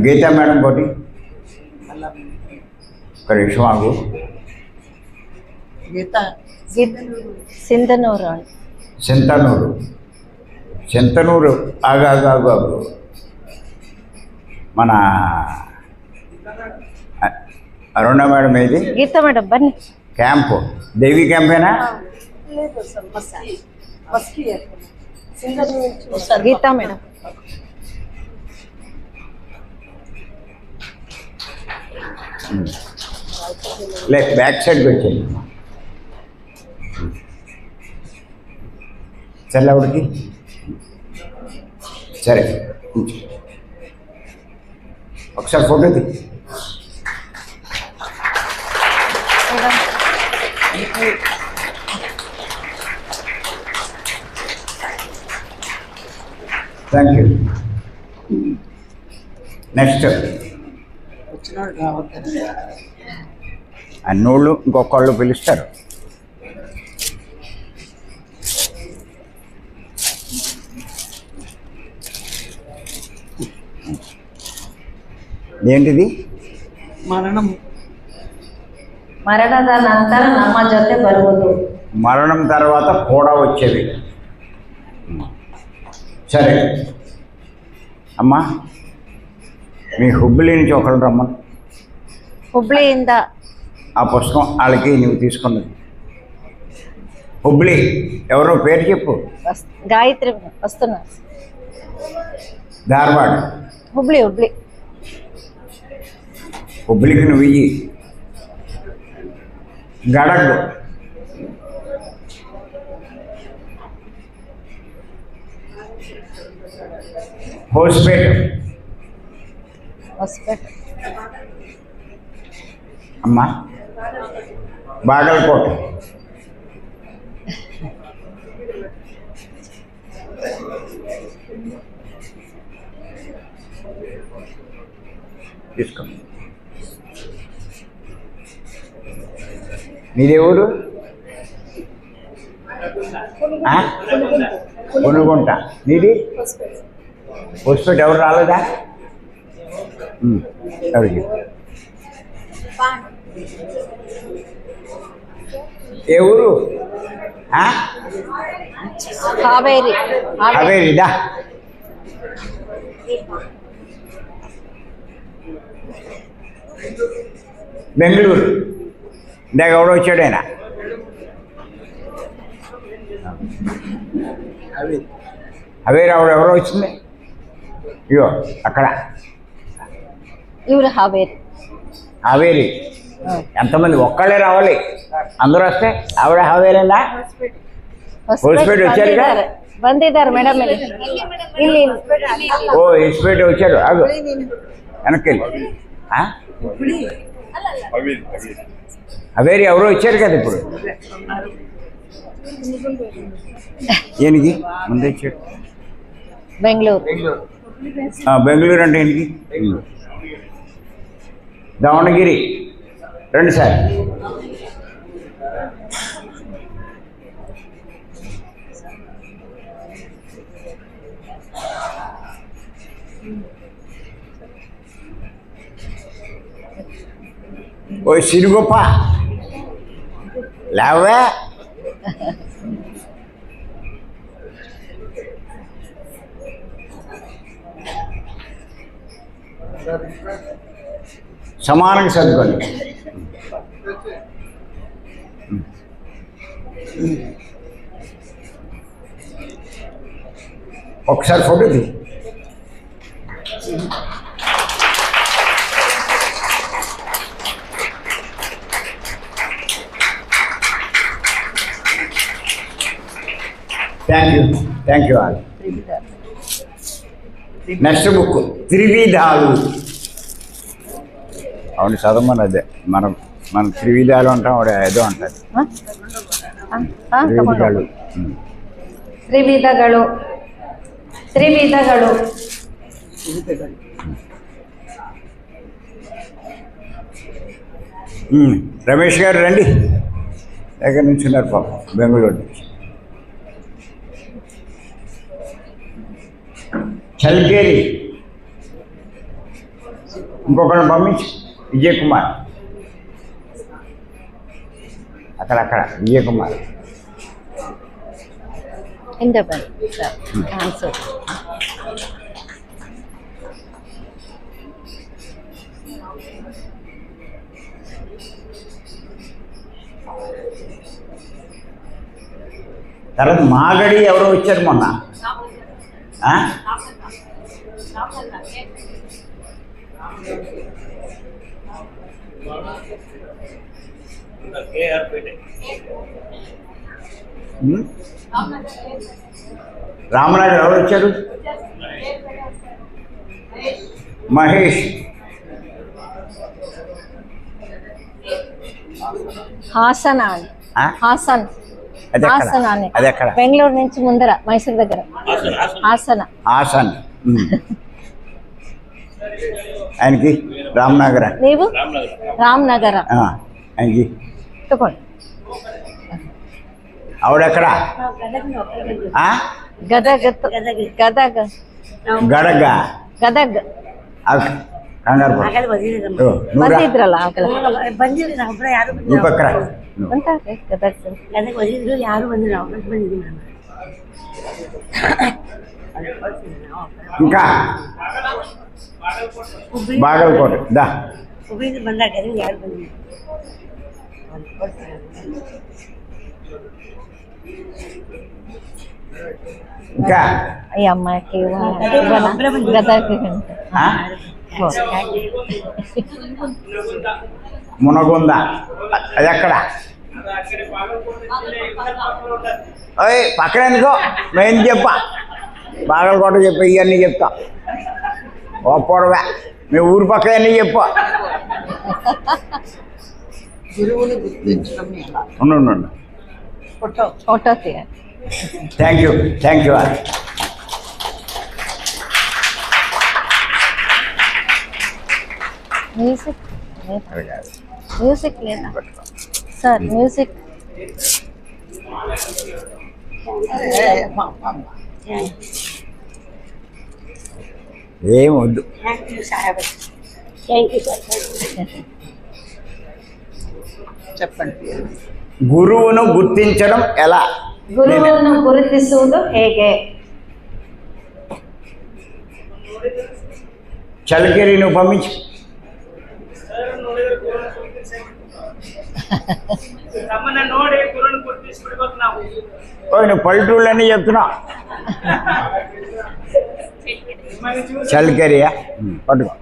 గీతా మేడం కోటి ఒక నిమిషం ఆగు. సింధనూరు చింతనూరు ఆగు. మన అరుణ మేడం ఏది? గీతా మేడం బన్నీ. క్యాంపు దేవి క్యాంపేనా? గీతా మేడం. బ్యాక్ సైడ్కి వచ్చేది చల్లవుడికి. సరే ఒకసారి ఫోటో తీ. Thank you. నెక్స్ట్ అన్నోళ్ళు ఇంకొకళ్ళు పిలుస్తారు. ఏంటిది? ಮರಣದ ನಂತರ ನಮ್ಮ ಜೊತೆ ಬರುವುದು. మరణం తర్వాత కూడా వచ్చేది. సరే అమ్మా, మీ హుబ్లీ నుంచి ఒకళ్ళు రమ్మని. ಹುಬ್ಳಿಯಿಂದ ఆ పుస్తకం వాళ్ళకి నువ్వు తీసుకున్నది. హుబ్లీ ఎవరో పేరు చెప్పు. గాయత్రి వస్తున్నా. ధార్వాడ్. ಹುಬ್ಳಿ హుబ్లీకి నువ్వు ఇయ్యి. గడగ్. హోస్పేట్. అమ్మా బాగల్కోట్. తీసుకో. మీదేవుడు? కొనుగొంట. మీది హోస్పేట్. ఎవరు రాలేదా? ఎవరికి? ఏ ఊరు? ಹಾವೇರಿದಾ? బెంగళూరు. ఇందాక ఎవడో వచ్చాడైనా? హవేరి ఎవరో వచ్చింది. ఇగో అక్కడ ఇವರು ಹಾವೇರಿ. ఎంతమంది? ఒక్కళ్ళే రావాలి. అందరూ వస్తే ఆవిడ ಹಾವೇರಿనా? హోస్పేట్ వచ్చారుగా? ಬಂದಿದ್ದಾರೆ ಮೇಡಮ್. ಇಲ್ಲಿ ఓ హోస్పేట్ వచ్చారు. ఆగు, వెనక్కి వెళ్ళి. ಹಾವೇರಿ ఎవరో వచ్చారు కదా ఇప్పుడు. ఏనికి ముందే వచ్చాడు? బెంగళూరు. బెంగళూరు అంటే ఏంటి? దావణగిరి. రండి సార్. ఓ సిరిగొప్ప లేవే. సమానంగా చదువుకోండి. ఒకసారి ఫోటో తీ. Thank you all. Next book త్రివిధాలు. అవును చదవమని అదే మనం త్రివిధాలు అంటాం ఆవిడ ఏదో అంటుంది త్రివిధాలు. ತ್ರಿವಿಧಗಳು ತ್ರಿವಿಧಗಳು రమేష్ గారు రండి, ఎక్కడి నుంచి ఉన్నారు పాపం, బెంగళూరు నుంచి. చల్కేరి ఇంకొకరిని పంపించు, విజయ్ కుమార్. అక్కడ విజయ్ కుమార్. Interval answer. తర్వాత మాగడి ఎవరో వచ్చారు మొన్న. రామనాయుడు ఎవరు వచ్చారు? మహేష్. హాసన్ హాసన్ హాసన్ అని అది ఎక్కడ? బెంగళూరు నుంచి ముందర మైసూర్ దగ్గర. హాసన్ హాసన్. ఆయనకి రామ్నగర. నీవు రామ్నగర. ఆయనకి తప్పండి. ఆవిడెక్కడ? గదగ్ గదగ్ గడగ గదగ్ కంగారు ಬಂದಿದ್ರಲ್ಲ ಈ ಪಕ್ಕ ಅಂತ ಗದಗ್ ಯಾರು ಬಂದಿಲ್ಲ ವಾಪಸ್ ಬಂದಿದ್ದೀವಿ ಮೇಡಮ್. ఇంకా బాగల్కోట దా ಹುಬ್ಳಿಯಿಂದ ಬಂದಾಗ ಯಾರು ಬಂದಿಲ್ಲ. ఇంకా ఈ అమ్మాయికి గదగ్ మునగుంద అది ఎక్కడ? ఓయ్ పక్కన ఎందుకో మేము చెప్పా, బాగలకోట చెప్పా, ఇవన్నీ చెప్తా. ఓపడవే మీ ఊరి పక్క అన్నీ చెప్పా. ఉండు ఫోటో తీయ. థ్యాంక్ యూ మ్యూజిక్ లేదా సార్? మ్యూజిక్ ఏం వద్దు. చెప్పండి. గురువును గుర్తించడం ఎలా? ಗುರುವನ್ನು ಗುರುತಿಸುವುದು ಹೇಗೆ? చలకేరి నువ్వు పంపించు. నువ్వు పల్లెటూళ్ళన్నీ చెప్తున్నావు. చలకేరియా పట్టుకో.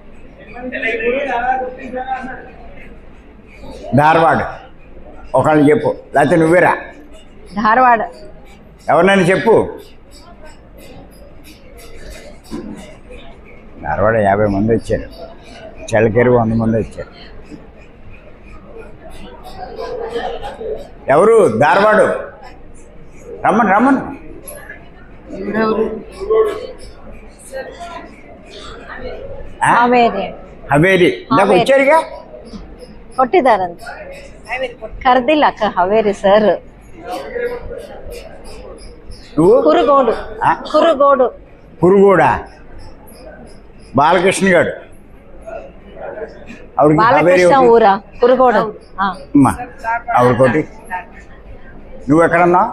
ధార్వాడ్ ఒకళ్ళు చెప్పు, లేకపోతే నువ్వేరా? ಧಾರವಾಡ. ఎవరినైనా చెప్పు. ధారవాడ 50 మంది వచ్చారు, చలకేరి 100 మంది వచ్చారు. ఎవరు? ధారవాడు. రమ్మను. హవేరి ఇందాక వచ్చారుగా, ಕೊಟ್ಟಿದ್ದಾರಂತ. ಕರೆದಿಲ್ಲ ಅಕ್ಕ ಹಾವೇರಿ ಸರ್. నువ్వు కురుగోడా? బాలకృష్ణ గారు బాలకృష్ణ ఊరా కురుగోడు. ఆవిడకోటి. నువ్వు ఎక్కడన్నావు?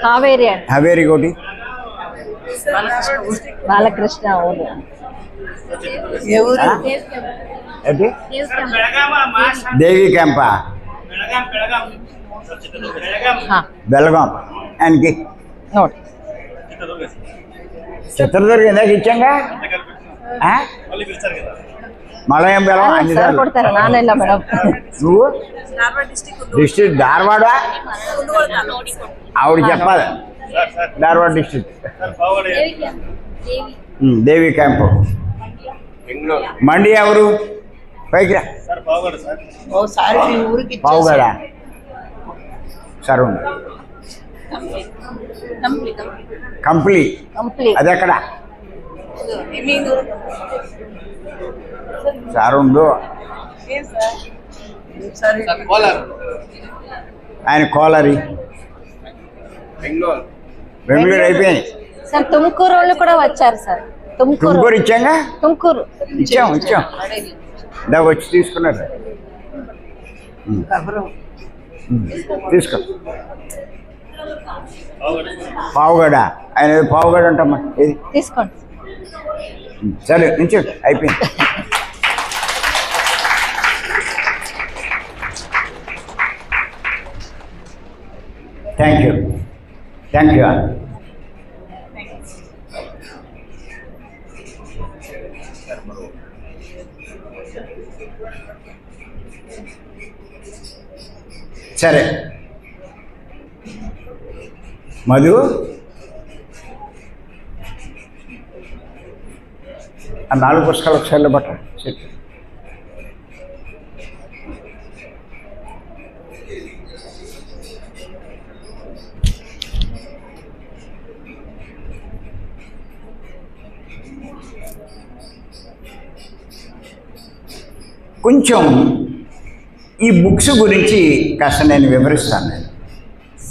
ಹಾವೇರಿ కోటి. బాలకృష్ణ ఊరు. దేవి క్యాంపా? బెల్గాం. ఆయనకి ನೋಡಿ చిత్రదుర్గ ఇందాక ఇచ్చాంగా. మలయం బెల్లం అన్ని ಕೊಡ್ತಾರೆ, ನಾನೆಲ್ಲ ಮೇಡಮ್. నువ్వు డిస్ట్రిక్ట్ ధారవాడ? ఆవిడ చెప్పాలి. ధారవాడ డిస్ట్రిక్ట్. దేవి క్యాంపు. మండి ఎవరు? పైకి రా. ఓసారి మీ ఊరికి పావుగడ సరే ఉండు. కంప్లీ కంప్లీట్ అది ఎక్కడ సార్ ఉండు. ఆయన కోలారి బెంగళూరు అయిపోయింది. సార్ తుమ్కూరు వాళ్ళు కూడా వచ్చారు సార్. తుమ్కూరు ఇచ్చాంగా. తుమ్కూరు ఇచ్చాం ఇందా వచ్చి తీసుకున్నారు. తీసుకో పావుగడ ఆయన పావుగడ అంటమ్మా ఏది తీసుకోండి. సరే నుంచి అయిపోయింది. Thank you thank you. సరే మధు ఆ 4 పుస్తకాలు ఒకసారి బట్ట కొంచెం ఈ బుక్స్ గురించి కాస్త నేను ವಿವರಿಸ್ತಾನೆ. నేను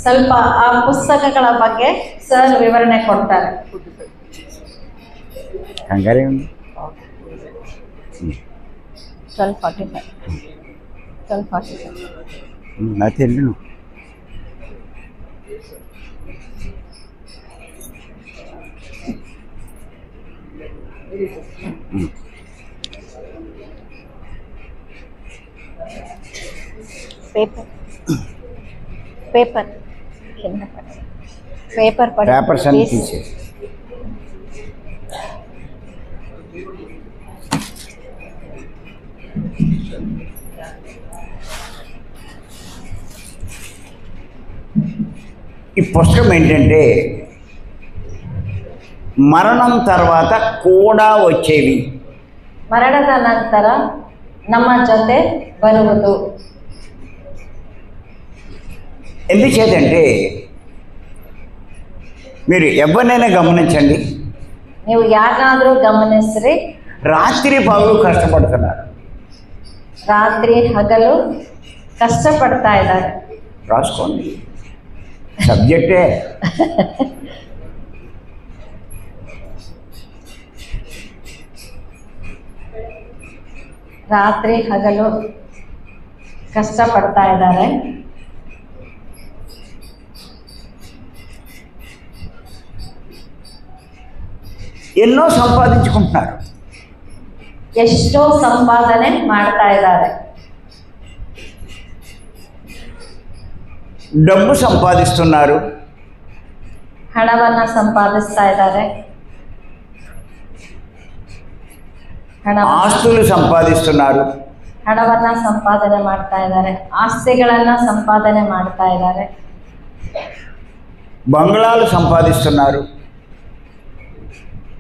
ಸ್ವಲ್ಪ ಆ ಪುಸ್ತಕಗಳ ಬಗ್ಗೆ ಸರ್ ವಿವರಣೆ ಕೊಡ್ತಾರೆ. కంగారే ఉంది. 12:45 నా తెలియను. పేపర్ పేపర్స్ అన్ని తీసేసి ఈ పుస్తకం ఏంటంటే మరణం తర్వాత కూడా వచ్చేవి. ಮರಣದ ನಂತರ ನಮ್ಮ ಜೊತೆ ಬರುವುದು. ఎందుచేతంటే మీరు ఎవరినైనా గమనించండి, ನೀವು ಯಾರನ್ನಾದ್ರೂ ಗಮನಿಸ್ರಿ, రాత్రి పగలు కష్టపడుతున్నారు. ರಾತ್ರಿ ಹಗಲು ಕಷ್ಟಪಡ್ತಾ ಇದ್ದಾರೆ. రాసుకోండి సబ్జెక్టే. ರಾತ್ರಿ ಹಗಲು ಕಷ್ಟಪಡ್ತಾ ಇದ್ದಾರೆ. ఎన్నో సంపాదించుకుంటున్నారు, ಎಷ್ಟೋ ಸಂಪಾದನೆ ಮಾಡ್ತಾ ಇದ್ದಾರೆ. డబ్బు సంపాదిస్తున్నారు, ಹಣವನ್ನ ಸಂಪಾದಿಸ್ತಾ ಇದ್ದಾರೆ. ఆస్తులు సంపాదిస్తున్నారు, ಹಣವನ್ನ ಸಂಪಾದನೆ ಮಾಡ್ತಾ ಇದ್ದಾರೆ. ಆಸ್ತಿಗಳನ್ನ ಸಂಪಾದನೆ ಮಾಡ್ತಾ ಇದ್ದಾರೆ. బంగ్లాలు సంపాదిస్తున్నారు,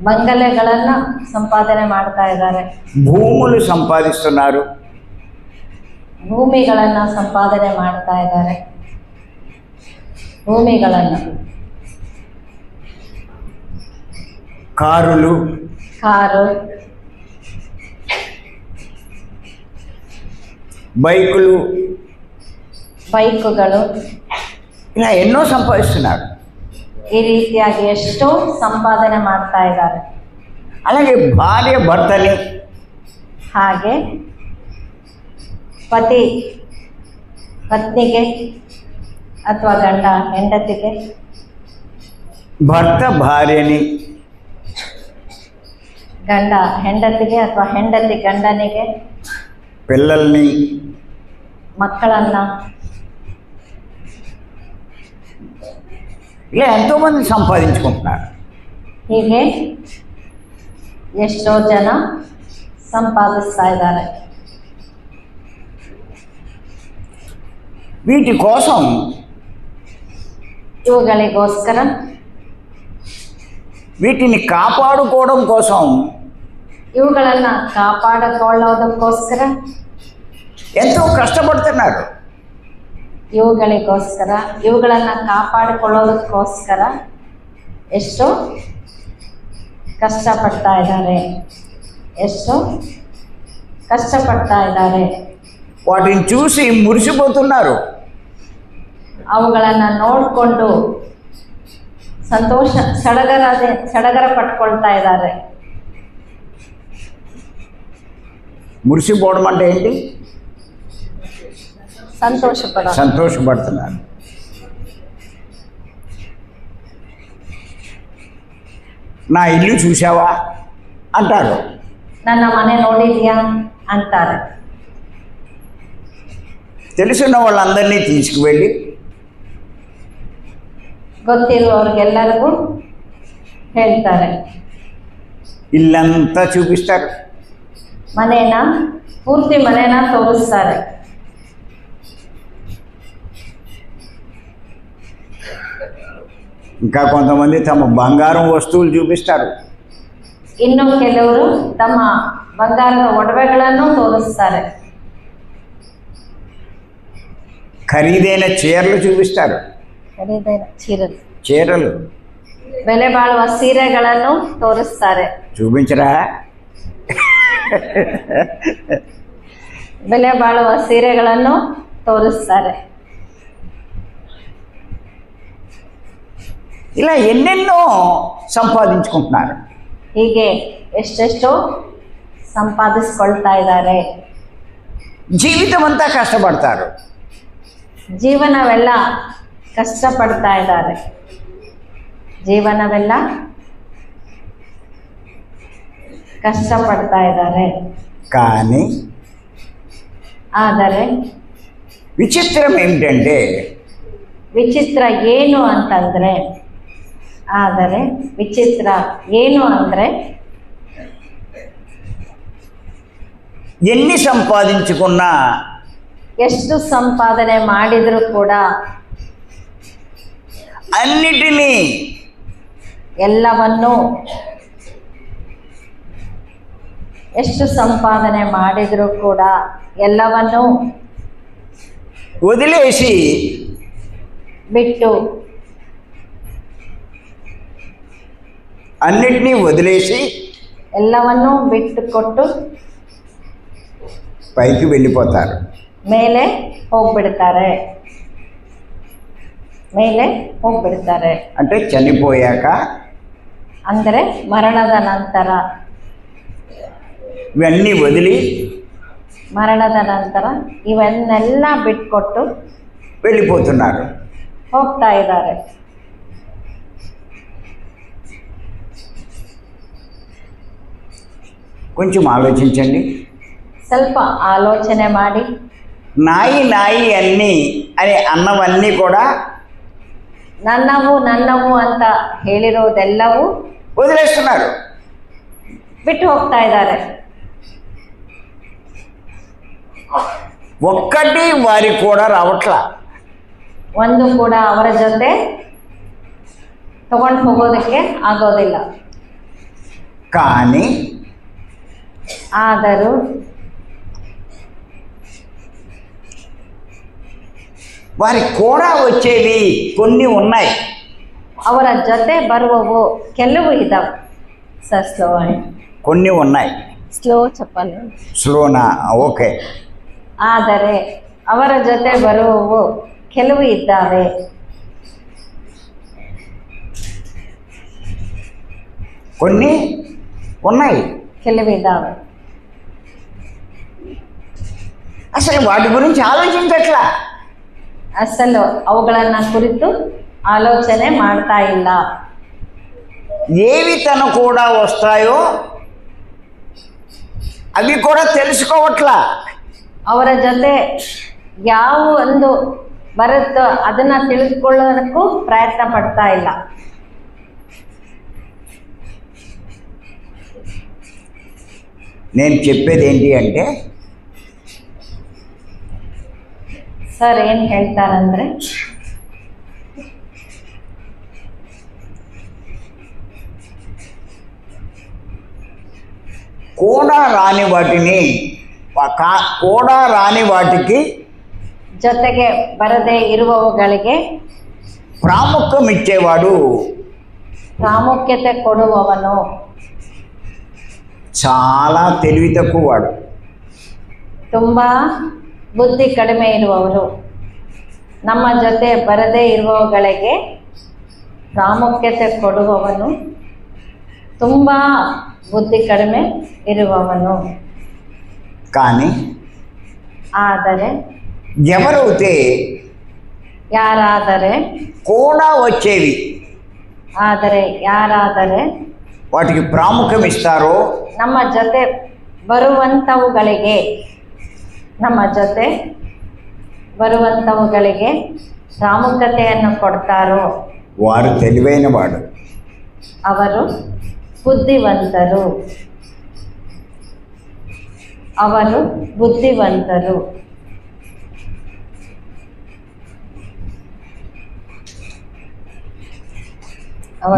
ಬಂಗಲೆಗಳನ್ನ ಸಂಪಾದನೆ ಮಾಡ್ತಾ ಇದ್ದಾರೆ. భూములు సంపాదిస్తున్నారు, ಭೂಮಿಗಳನ್ನ ಸಂಪಾದನೆ ಮಾಡ್ತಾ ಇದ್ದಾರೆ. ಭೂಮಿಗಳನ್ನ, కారులు, కారు, బైకులు, ಬೈಕುಗಳು, ఇలా ఎన్నో సంపాదిస్తున్నారు. ಈ ರೀತಿಯಾಗಿ ಎಷ್ಟೋ ಸಂಪಾದನೆ ಮಾಡ್ತಾ ಇದ್ದಾರೆ. అలాగే భార్య భర్తని, ಹಾಗೆ ಪತಿ ಪತ್ನಿಗೆ ಅಥವಾ ಗಂಡ ಹೆಂಡತಿಗೆ, భర్త భార్యని, ಗಂಡ ಹೆಂಡತಿಗೆ ಅಥವಾ ಹೆಂಡತಿ ಗಂಡನಿಗೆ, పిల్లల్ని, ಮಕ್ಕಳನ್ನ, ఇలా ఎంతోమంది సంపాదించుకుంటున్నారు. ಹೀಗೆ ಎಷ್ಟೋ ಜನ ಸಂಪಾದಿಸ್ತಾ ಇದ್ದಾರೆ. వీటి కోసం ಇವುಗಳಿಗೋಸ್ಕರ, వీటిని కాపాడుకోవడం కోసం ಇವುಗಳನ್ನು ಕಾಪಾಡಿಕೊಳ್ಳೋದಕ್ಕೋಸ್ಕರ, ఎంతో కష్టపడుతున్నారు. ಇವುಗಳಿಗೋಸ್ಕರ, ಇವುಗಳನ್ನು ಕಾಪಾಡಿಕೊಳ್ಳೋದಕ್ಕೋಸ್ಕರ ಎಷ್ಟು ಕಷ್ಟಪಡ್ತಾ ಇದ್ದಾರೆ, ಎಷ್ಟು ಕಷ್ಟಪಡ್ತಾ ಇದ್ದಾರೆ. వాటిని చూసి మురిసిపోతున్నారు. ಅವುಗಳನ್ನು ನೋಡಿಕೊಂಡು ಸಂತೋಷ ಸಡಗರ ಪಟ್ಕೊಳ್ತಾ ಇದ್ದಾರೆ. మురిసిపోవడం అంటే ఏంటి? సంతోషపడుతున్నారు. నా ఇల్లు చూసావా అంటారు. ನನ್ನ ಮನೆ ನೋಡಿದ್ಯಾ ಅಂತಾರೆ. తెలిసిన వాళ్ళందరినీ తీసుకువెళ్ళి ಗೊತ್ತಿರುವವ್ರಿಗೆಲ್ಲರಿಗೂ ಹೇಳ್ತಾರೆ. ఇల్లంతా చూపిస్తారు. ಪೂರ್ತಿ ಮನೇನ ತೋರಿಸ್ತಾರೆ. ఇంకా కొంతమంది తమ బంగారం వస్తువులు చూపిస్తారు. ಇನ್ನು ಕೆಲವರು ತಮ್ಮ ಬಂಗಾರದ ಒಡವೆಗಳನ್ನು ತೋರಿಸ್ತಾರೆ. ఖరీదైన చీరలు చూపిస్తారు. చీరలు ಬೆಲೆ ಬಾಳುವ ಸೀರೆಗಳನ್ನು ತೋರಿಸ್ತಾರೆ. చూపించరా? ಬೆಲೆ ಬಾಳುವ ಸೀರೆಗಳನ್ನು ತೋರಿಸ್ತಾರೆ. ఇలా ఎన్నెన్నో సంపాదించుకుంటున్నారు. ಹೀಗೆ ಎಷ್ಟೆಷ್ಟೋ ಸಂಪಾದಿಸ್ಕೊಳ್ತಾ ಇದ್ದಾರೆ. జీవితం అంతా కష్టపడతారు. ಜೀವನವೆಲ್ಲ ಕಷ್ಟಪಡ್ತಾ ಇದ್ದಾರೆ. ಜೀವನವೆಲ್ಲ ಕಷ್ಟಪಡ್ತಾ ಇದ್ದಾರೆ. కానీ ಆದರೆ విచిత్రం ఏమిటంటే, ವಿಚಿತ್ರ ಏನು ಅಂತಂದರೆ, ఎన్ని సంపాదించుకున్నా, ಎಷ್ಟು ಸಂಪಾದನೆ ಮಾಡಿದರೂ ಕೂಡ, అన్నిటినీ ಎಲ್ಲವನ್ನು, ಎಷ್ಟು ಸಂಪಾದನೆ ಮಾಡಿದರೂ ಕೂಡ ಎಲ್ಲವನ್ನು వదిలేసి ಬಿಟ್ಟು, అన్నిటినీ వదిలేసి ಎಲ್ಲವನ್ನೂ ಬಿಟ್ಟು ಕೊಟ್ಟು పైకి వెళ్ళిపోతారు. ಮೇಲೆ ಹೋಗ್ಬಿಡ್ತಾರೆ. అంటే చనిపోయాక, ಅಂದರೆ ಮರಣದ ನಂತರ, ఇవన్నీ వదిలి ಮರಣದ ನಂತರ ಇವನ್ನೆಲ್ಲ ಬಿಟ್ಕೊಟ್ಟು వెళ్ళిపోతున్నారు. ಹೋಗ್ತಾ ಇದ್ದಾರೆ. కొంచెం ఆలోచించండి. ಸ್ವಲ್ಪ ಆಲೋಚನೆ ಮಾಡಿ. నాయి నాయి అన్నీ అని అన్నవన్నీ కూడా ನನ್ನವು ಅಂತ ಹೇಳಿರೋದೆಲ್ಲವೂ వదిలేస్తున్నారు. ಬಿಟ್ಟು ಹೋಗ್ತಾ ಇದ್ದಾರೆ. ఒక్కటి వారికి కూడా రావట్లా. ಒಂದು ಕೂಡ ಅವರ ಜೊತೆ ತಗೊಂಡು ಹೋಗೋದಕ್ಕೆ ಆಗೋದಿಲ್ಲ. కానీ ಆದರೂ వారికి కూడా వచ్చేవి కొన్ని ఉన్నాయి. ಅವರ ಜೊತೆ ಬರುವವು ಕೆಲವು ಇದ್ದಾವೆ. ಸರ್ ಸ್ಲೋ కొన్ని ఉన్నాయి. ಸ್ಲೋ ಚಪ್ಪಲ್ స్లోనా? ఓకే. ಆದರೆ ಅವರ ಜೊತೆ ಬರುವವು ಕೆಲವು ಇದ್ದಾವೆ. కొన్ని ఉన్నాయి, ಕೆಲವಿದ್ದಾವೆ. అసలు వాటి గురించి ఆలోచించట్లా. ಅಸಲು ಅವುಗಳನ್ನ ಕುರಿತು ಆಲೋಚನೆ ಮಾಡ್ತಾ ಇಲ್ಲ. ఏవి తన కూడా వస్తాయో అవి కూడా తెలుసుకోవట్లా. ಅವರ ಜೊತೆ ಯಾವ ಒಂದು ಬರುತ್ತೋ ಅದನ್ನ ತಿಳಿದುಕೊಳ್ಳೋದಕ್ಕೂ ಪ್ರಯತ್ನ ಪಡ್ತಾ ಇಲ್ಲ. నేను చెప్పేది ఏంటి అంటే, ಸರ್ ಏನು ಹೇಳ್ತಾರಂದ್ರೆ, కూడా రాని వాటికి ಜೊತೆಗೆ ಬರದೇ ಇರುವವುಗಳಿಗೆ ప్రాముఖ్యం ఇచ్చేవాడు ಪ್ರಾಮುಖ್ಯತೆ ಕೊಡುವವನು చాలా తెలివి తక్కువ వాడు. ತುಂಬಾ ಬುದ್ಧಿ ಕಡಿಮೆ ಇರುವವರು. ನಮ್ಮ ಜೊತೆ ಬರದೇ ಇರುವವುಗಳಿಗೆ ಪ್ರಾಮುಖ್ಯತೆ ಕೊಡುವವನು ತುಂಬಾ ಬುದ್ಧಿ ಕಡಿಮೆ ಇರುವವನು. కానీ ಆದರೆ ఎవరైతే ಯಾರಾದರೆ కూడా వచ్చేవి ಯಾರಾದರೆ వాటికి ప్రాముఖ్యం ఇస్తారో ನಮ್ಮ ಜೊತೆ ಬರುವಂಥವುಗಳಿಗೆ ಪ್ರಾಮುಖ್ಯತೆಯನ್ನು ಕೊಡ್ತಾರೋ వారు తెలివైన వాడు. ಅವರು ಬುದ್ಧಿವಂತರು.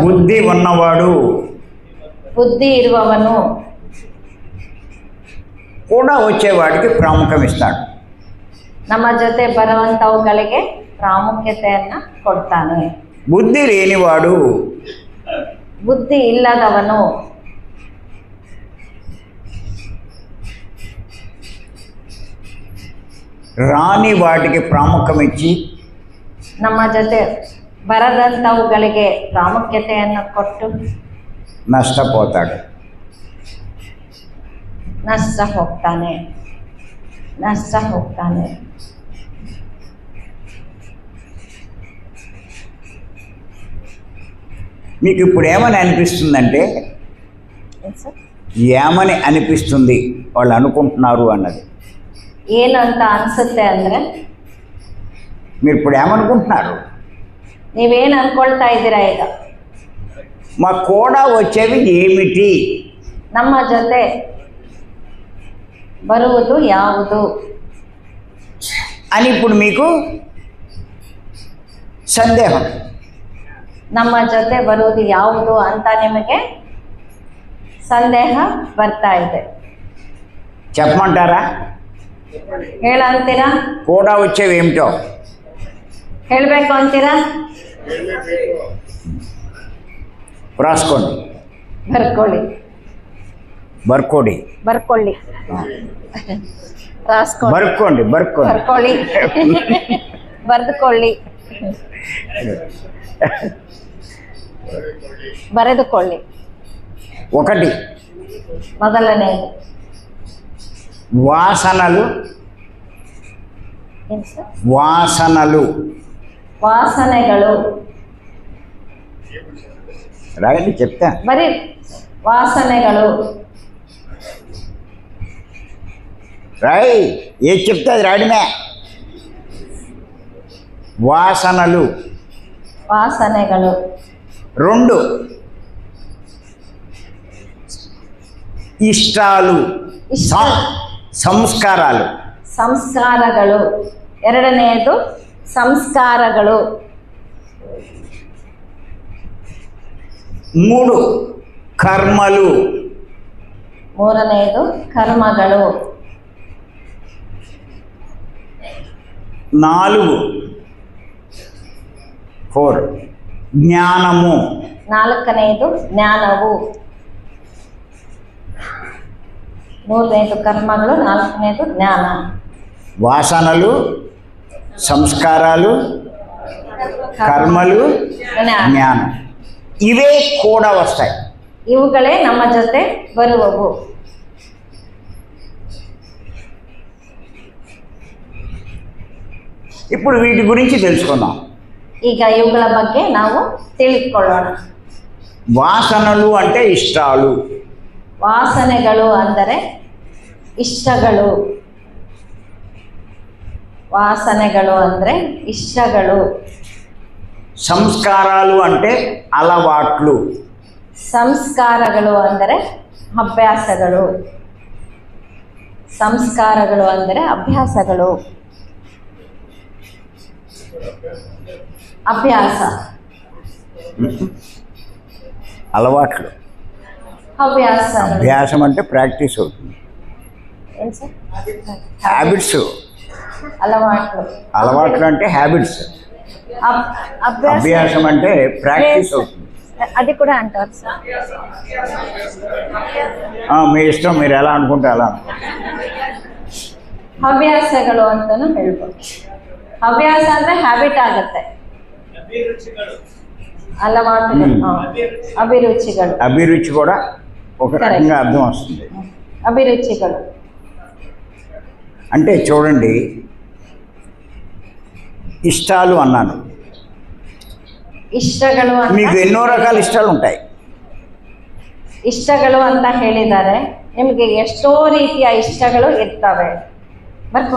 బుద్ధి ఉన్నవాడు బుద్ధి ఇరువవను కూడా వచ్చేవాడికి ప్రాముఖ్యం ఇస్తాడు. ನಮ್ಮ ಜೊತೆ ಬರುವಂಥವುಗಳಿಗೆ ಪ್ರಾಮುಖ್ಯತೆಯನ್ನು ಕೊಡ್ತಾನೆ. బుద్ధి లేనివాడు ಬುದ್ಧಿ ಇಲ್ಲದವನು రాని వాటికి ప్రాముఖ్యం ఇచ్చి ನಮ್ಮ ಜೊತೆ ಬರದಂಥವುಗಳಿಗೆ ಪ್ರಾಮುಖ್ಯತೆಯನ್ನು ಕೊಟ್ಟು నష్టపోతాడు. ನಷ್ಟ ಹೋಗ್ತಾನೆ. మీకు ఇప్పుడు ఏమని అనిపిస్తుందంటే ఏమని అనిపిస్తుంది వాళ్ళు అనుకుంటున్నారు అన్నది. ಏನಂತ ಅನ್ಸುತ್ತೆ ಅಂದರೆ మీరు ఇప్పుడు ఏమనుకుంటున్నారు? ನೀವೇನು ಅನ್ಕೊಳ್ತಾ ಇದ್ದೀರಾ ಈಗ? మా కూడా వచ్చేవి ఏమిటి? ನಮ್ಮ ಜೊತೆ ಬರುವುದು ಯಾವುದು అని ఇప్పుడు మీకు సందేహం. ನಮ್ಮ ಜೊತೆ ಬರುವುದು ಯಾವುದು ಅಂತ ನಿಮಗೆ ಸಂದೇಹ ಬರ್ತಾ ಇದೆ. చెప్పమంటారా? ಹೇಳಂತೀರಾ? కూడా వచ్చేవి ఏమిటో ಹೇಳಬೇಕು ಅಂತೀರಾ? రాసుకోండి. ಬರ್ಕೊಳ್ಳಿ. ರಾಸ್ಕೊಳ್ಳಿ. ಬರ್ಕೊಳ್ಳಿ. ಬರೆದುಕೊಳ್ಳಿ. ಬರೆದುಕೊಳ್ಳಿ. ఒకటి ಮೊದಲನೇದು వాసనలు. ಏನು ಸರ್? వాసనలు. ವಾಸನೆಗಳು. రాయండి చెప్తా. ಬರೀ వాసನೆಗಳು. రాయ్ ఏది చెప్తే అది రాయడమే. వాసనలు. 2 ఇష్టాలు. సంస్కారాలు. 2ನೇದು ಸಂಸ್ಕಾರಗಳು. 3 కర్మలు. 3ನೇದು ಕರ್ಮಗಳು. 4 జ్ఞానము. 4ನೇದು ಜ್ಞಾನವು. 3ನೇದು ಕರ್ಮಗಳು, 4ನೇದು ಜ್ಞಾನ. వాసనలు, సంస్కారాలు, కర్మలు, జ్ఞానం. ఇవే కూడా వస్తాయి. ಇವುಗಳೇ ನಮ್ಮ ಜೊತೆ ಬರುವವು. ఇప్పుడు వీటి గురించి తెలుసుకుందాం. ಈಗ ಇವುಗಳ ಬಗ್ಗೆ ನಾವು ತಿಳಿದುಕೊಳ್ಳೋಣ. వాసనలు అంటే ఇష్టాలు. ವಾಸನೆಗಳು ಅಂದರೆ ಇಷ್ಟಗಳು. సంస్కారాలు అంటే అలవాట్లు. ಸಂಸ್ಕಾರಗಳು ಅಂದರೆ ಅಭ್ಯಾಸಗಳು. ಅಭ್ಯಾಸ. అలవాట్లు. ಹವ್ಯಾಸಗಳು అభ్యాసం అంటే ప్రాక్టీస్ అవుతుంది. ಏನು ಸರ್? హ్యాబిట్స్, అలవాట్లు. అలవాట్లు అంటే హ్యాబిట్స్. అభ్యాసం అభ్యాసం అంటే ప్రాక్టీస్ అవుతుంది. అది కూడా అంటారు సార్. మీ ఇష్టం, మీరు ఎలా అనుకుంటే ಅలా. ಹವ್ಯಾಸಗಳು ಅಂತಾನು ಹೇಳ್ಬೋದು. ಹವ್ಯಾಸ ಅಂದ್ರೆ ಹ್ಯಾಬಿಟ್ ಆಗುತ್ತೆ, అలవాటుಗಳು. అభిరుచిಗಳು. అభిరుచి కూడా ఒక రకంగా అర్థం వస్తుంది. అభిరుచిಗಳು అంటే చూడండి, ఇష్టాలు అన్నాను. ಇಷ್ಟಗಳು మీకు ಅಂತ ఎన్నో రకాల ఇష్టాలు ఉంటాయి. ಇಷ್ಟಗಳು ಅಂತ ಹೇಳಿದ್ದಾರೆ. ನಿಮಗೆ ಎಷ್ಟೋ ರೀತಿಯ ಇಷ್ಟಗಳು ಇರ್ತವೆ. ಮತ್ತು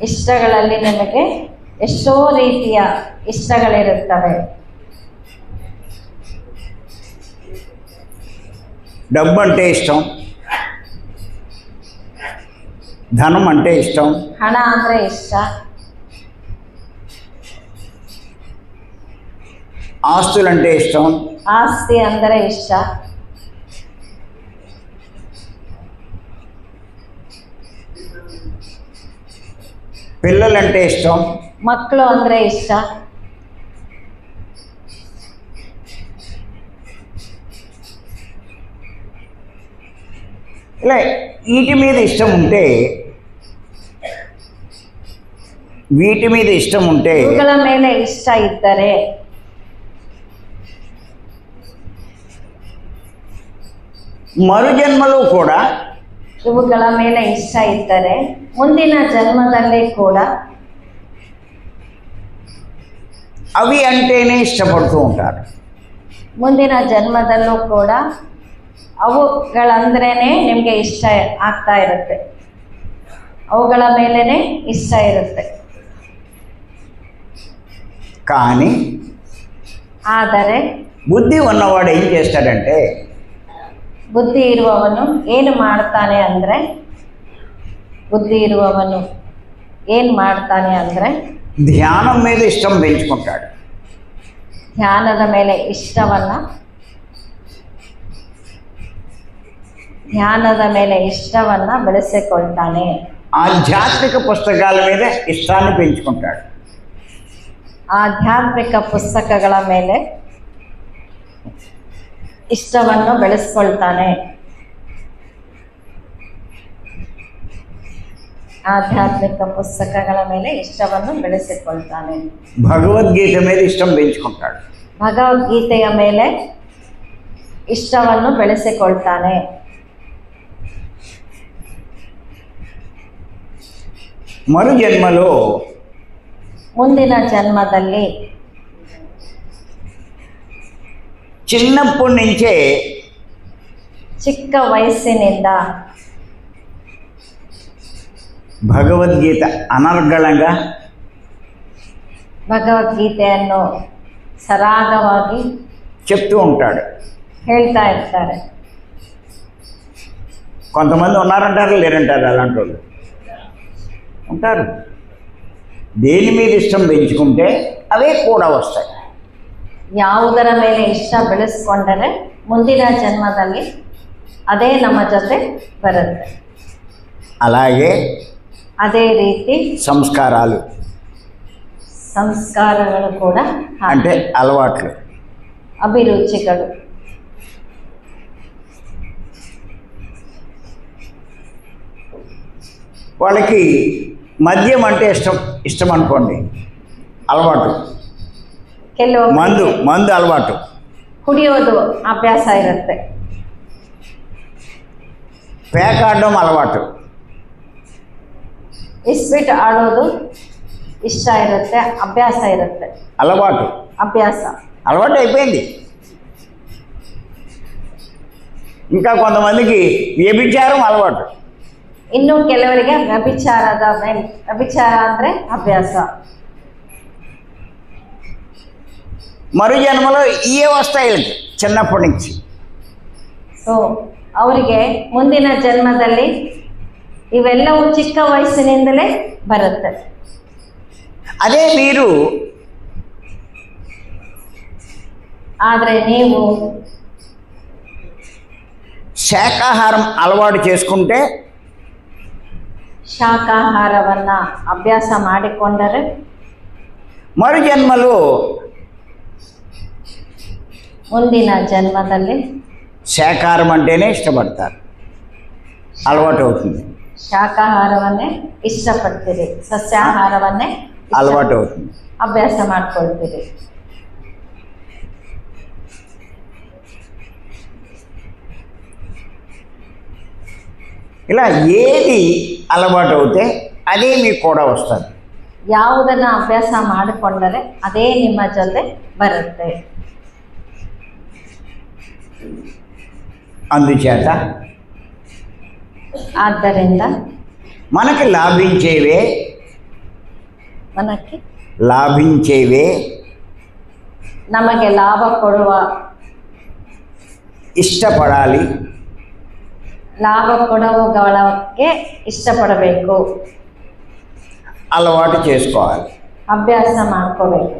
ಇಷ್ಟಗಳಲ್ಲಿ ನಿಮಗೆ ಎಷ್ಟೋ ರೀತಿಯ ಇಷ್ಟಗಳಿರುತ್ತವೆ. డబ్బు అంటే ఇష్టం, ధనం అంటే ఇష్టం, ಹಣ ಅಂದ್ರೆ ಇಷ್ಟ, ఆస్తులంటే ఇష్టం, ಆಸ್ತಿ ಅಂದರೆ ಇಷ್ಟ, పిల్లలంటే ఇష్టం, ಮಕ್ಕಳು ಅಂದ್ರೆ ಇಷ್ಟ, ఇలా వీటి మీద ఇష్టం ఉంటే ಇವುಗಳ ಮೇಲೆ ಇಷ್ಟ ಇದ್ದರೆ మరు జన్మలో కూడా ಇವುಗಳ ಮೇಲೆ ಇಷ್ಟ ಇದ್ದರೆ ಮುಂದಿನ ಜನ್ಮದಲ್ಲಿ ಕೂಡ అవి అంటేనే ఇష్టపడుతూ ఉంటారు. ಮುಂದಿನ ಜನ್ಮದಲ್ಲೂ ಕೂಡ ಅವುಗಳಂದ್ರೇನೆ ನಿಮಗೆ ಇಷ್ಟ ಆಗ್ತಾ ಇರುತ್ತೆ, ಅವುಗಳ ಮೇಲೇನೆ ಇಷ್ಟ ಇರುತ್ತೆ. కానీ ಆದರೆ బుద్ధి ఉన్నవాడు ఏం చేస్తాడంటే, ಬುದ್ಧಿ ಇರುವವನು ಏನು ಮಾಡ್ತಾನೆ ಅಂದರೆ ధ్యానం మీద ఇష్టం పెంచుకుంటాడు. ಧ್ಯಾನದ ಮೇಲೆ ಇಷ್ಟವನ್ನ ಬೆಳೆಸಿಕೊಳ್ತಾನೆ. ఆధ్యాత్మిక పుస్తకాల మీద ఇష్టాన్ని పెంచుకుంటాడు. ಆಧ್ಯಾತ್ಮಿಕ ಪುಸ್ತಕಗಳ ಮೇಲೆ ಇಷ್ಟವನ್ನು ಬೆಳೆಸ್ಕೊಳ್ತಾನೆ. ಆಧ್ಯಾತ್ಮಿಕ ಪುಸ್ತಕಗಳ ಮೇಲೆ ಇಷ್ಟವನ್ನು ಬೆಳೆಸಿಕೊಳ್ತಾನೆ. భగవద్గీత మీద ఇష్టం పెంచుకుంటాడు. ಭಗವದ್ಗೀತೆಯ ಮೇಲೆ ಇಷ್ಟವನ್ನು ಬೆಳೆಸಿಕೊಳ್ತಾನೆ. మరు జన్మలో ಮುಂದಿನ ಜನ್ಮದಲ್ಲಿ చిన్నప్పటి నుంచే ಚಿಕ್ಕ ವಯಸ್ಸಿನಿಂದ భగవద్గీత అనర్గళంగా ಭಗವದ್ಗೀತೆಯನ್ನು ಸರಾಗವಾಗಿ చెప్తూ ఉంటాడు. ಹೇಳ್ತಾ ಇರ್ತಾರೆ. కొంతమంది ఉన్నారంటారు, లేరంటారు, అలాంటి వాళ్ళు ఉంటారు. దేని మీద ఇష్టం పెంచుకుంటే అవే కూడా వస్తాయి. ಯಾವುದರ ಮೇಲೆ ಇಷ್ಟ ಬೆಳೆಸ್ಕೊಂಡರೆ ಮುಂದಿನ ಜನ್ಮದಲ್ಲಿ ಅದೇ ನಮ್ಮ ಜೊತೆ ಬರುತ್ತೆ. అలాగే ಅದೇ ರೀತಿ ಸಂಸ್ಕಾರಗಳು ಕೂಡ అంటే అలవాట్లు, ಅಭಿರುಚಿಗಳು. వాళ్ళకి మద్యం అంటే ఇష్టం అనుకోండి, అలవాటు. ಕೆಲವು మందు అలవాటు, ಕುಡಿಯೋದು ಅಭ್ಯಾಸ ಇರುತ್ತೆ. పేకాడడం అలవాటు, ಇಸ್ಪೀಟ್ ಆಡೋದು ಇಷ್ಟ ಇರುತ್ತೆ, ಅಭ್ಯಾಸ ಇರುತ್ತೆ. అలవాటు అయిపోయింది. ఇంకా కొంతమందికి వ్యభిచారం అలవాటు. ಇನ್ನು ಕೆಲವರಿಗೆ ವ್ಯಭಿಚಾರ ಅಂದರೆ ಅಭ್ಯಾಸ. మరు జన్మలో ఇవే వస్తాయి చిన్నప్పటి నుంచి. ಸೊ ಅವರಿಗೆ ಮುಂದಿನ ಜನ್ಮದಲ್ಲಿ ಇವೆಲ್ಲವೂ ಚಿಕ್ಕ ವಯಸ್ಸಿನಿಂದಲೇ ಬರುತ್ತೆ. అదే మీరు ಆದರೆ ನೀವು శాకాహారం అలవాటు చేసుకుంటే ಶಾಕಾಹಾರವನ್ನು ಅಭ್ಯಾಸ ಮಾಡಿಕೊಂಡರೆ మరు జన్మలో ಮುಂದಿನ ಜನ್ಮದಲ್ಲಿ శాకాహారం అంటేనే ఇష్టపడతారు, అలవాటు అవుతుంది. ಶಾಕಾಹಾರವನ್ನೇ ಇಷ್ಟಪಡ್ತೀರಿ, ಸಸ್ಯಾಹಾರವನ್ನೇ అలవాటు అవుతుంది. ಅಭ್ಯಾಸ ಮಾಡ್ಕೊಳ್ತೀರಿ. ఇలా ఏది అలవాటు అవుతే అదే మీకు కూడా వస్తుంది. ಯಾವುದನ್ನು ಅಭ್ಯಾಸ ಮಾಡಿಕೊಂಡರೆ ಅದೇ ನಿಮ್ಮ ಜೊತೆ ಬರುತ್ತೆ. అందుచేత ಆದ್ದರಿಂದ మనకి లాభించేవే ನಮಗೆ ಲಾಭ ಕೊಡುವ, ఇష్టపడాలి, ಲಾಭ ಕೊಡುವಗಳಿಗೆ ಇಷ್ಟಪಡಬೇಕು, అలవాటు చేసుకోవాలి. ಅಭ್ಯಾಸ ಮಾಡ್ಕೋಬೇಕು.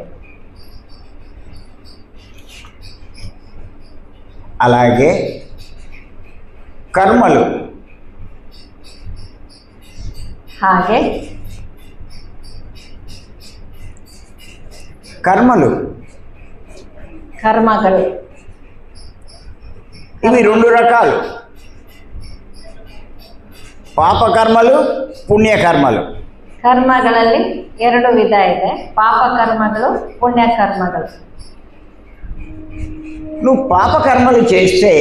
అలాగే కర్మలు ಹಾಗೆ కర్మలు ಕರ್ಮಗಳು ఇవి రెండు రకాలు, పాపకర్మలు, పుణ్యకర్మలు. ಕರ್ಮಗಳಲ್ಲಿ ಎರಡು ವಿಧ ಇದೆ, ಪಾಪ ಕರ್ಮಗಳು, ಪುಣ್ಯ ಕರ್ಮಗಳು. నువ్వు పాపకర్మలు చేస్తే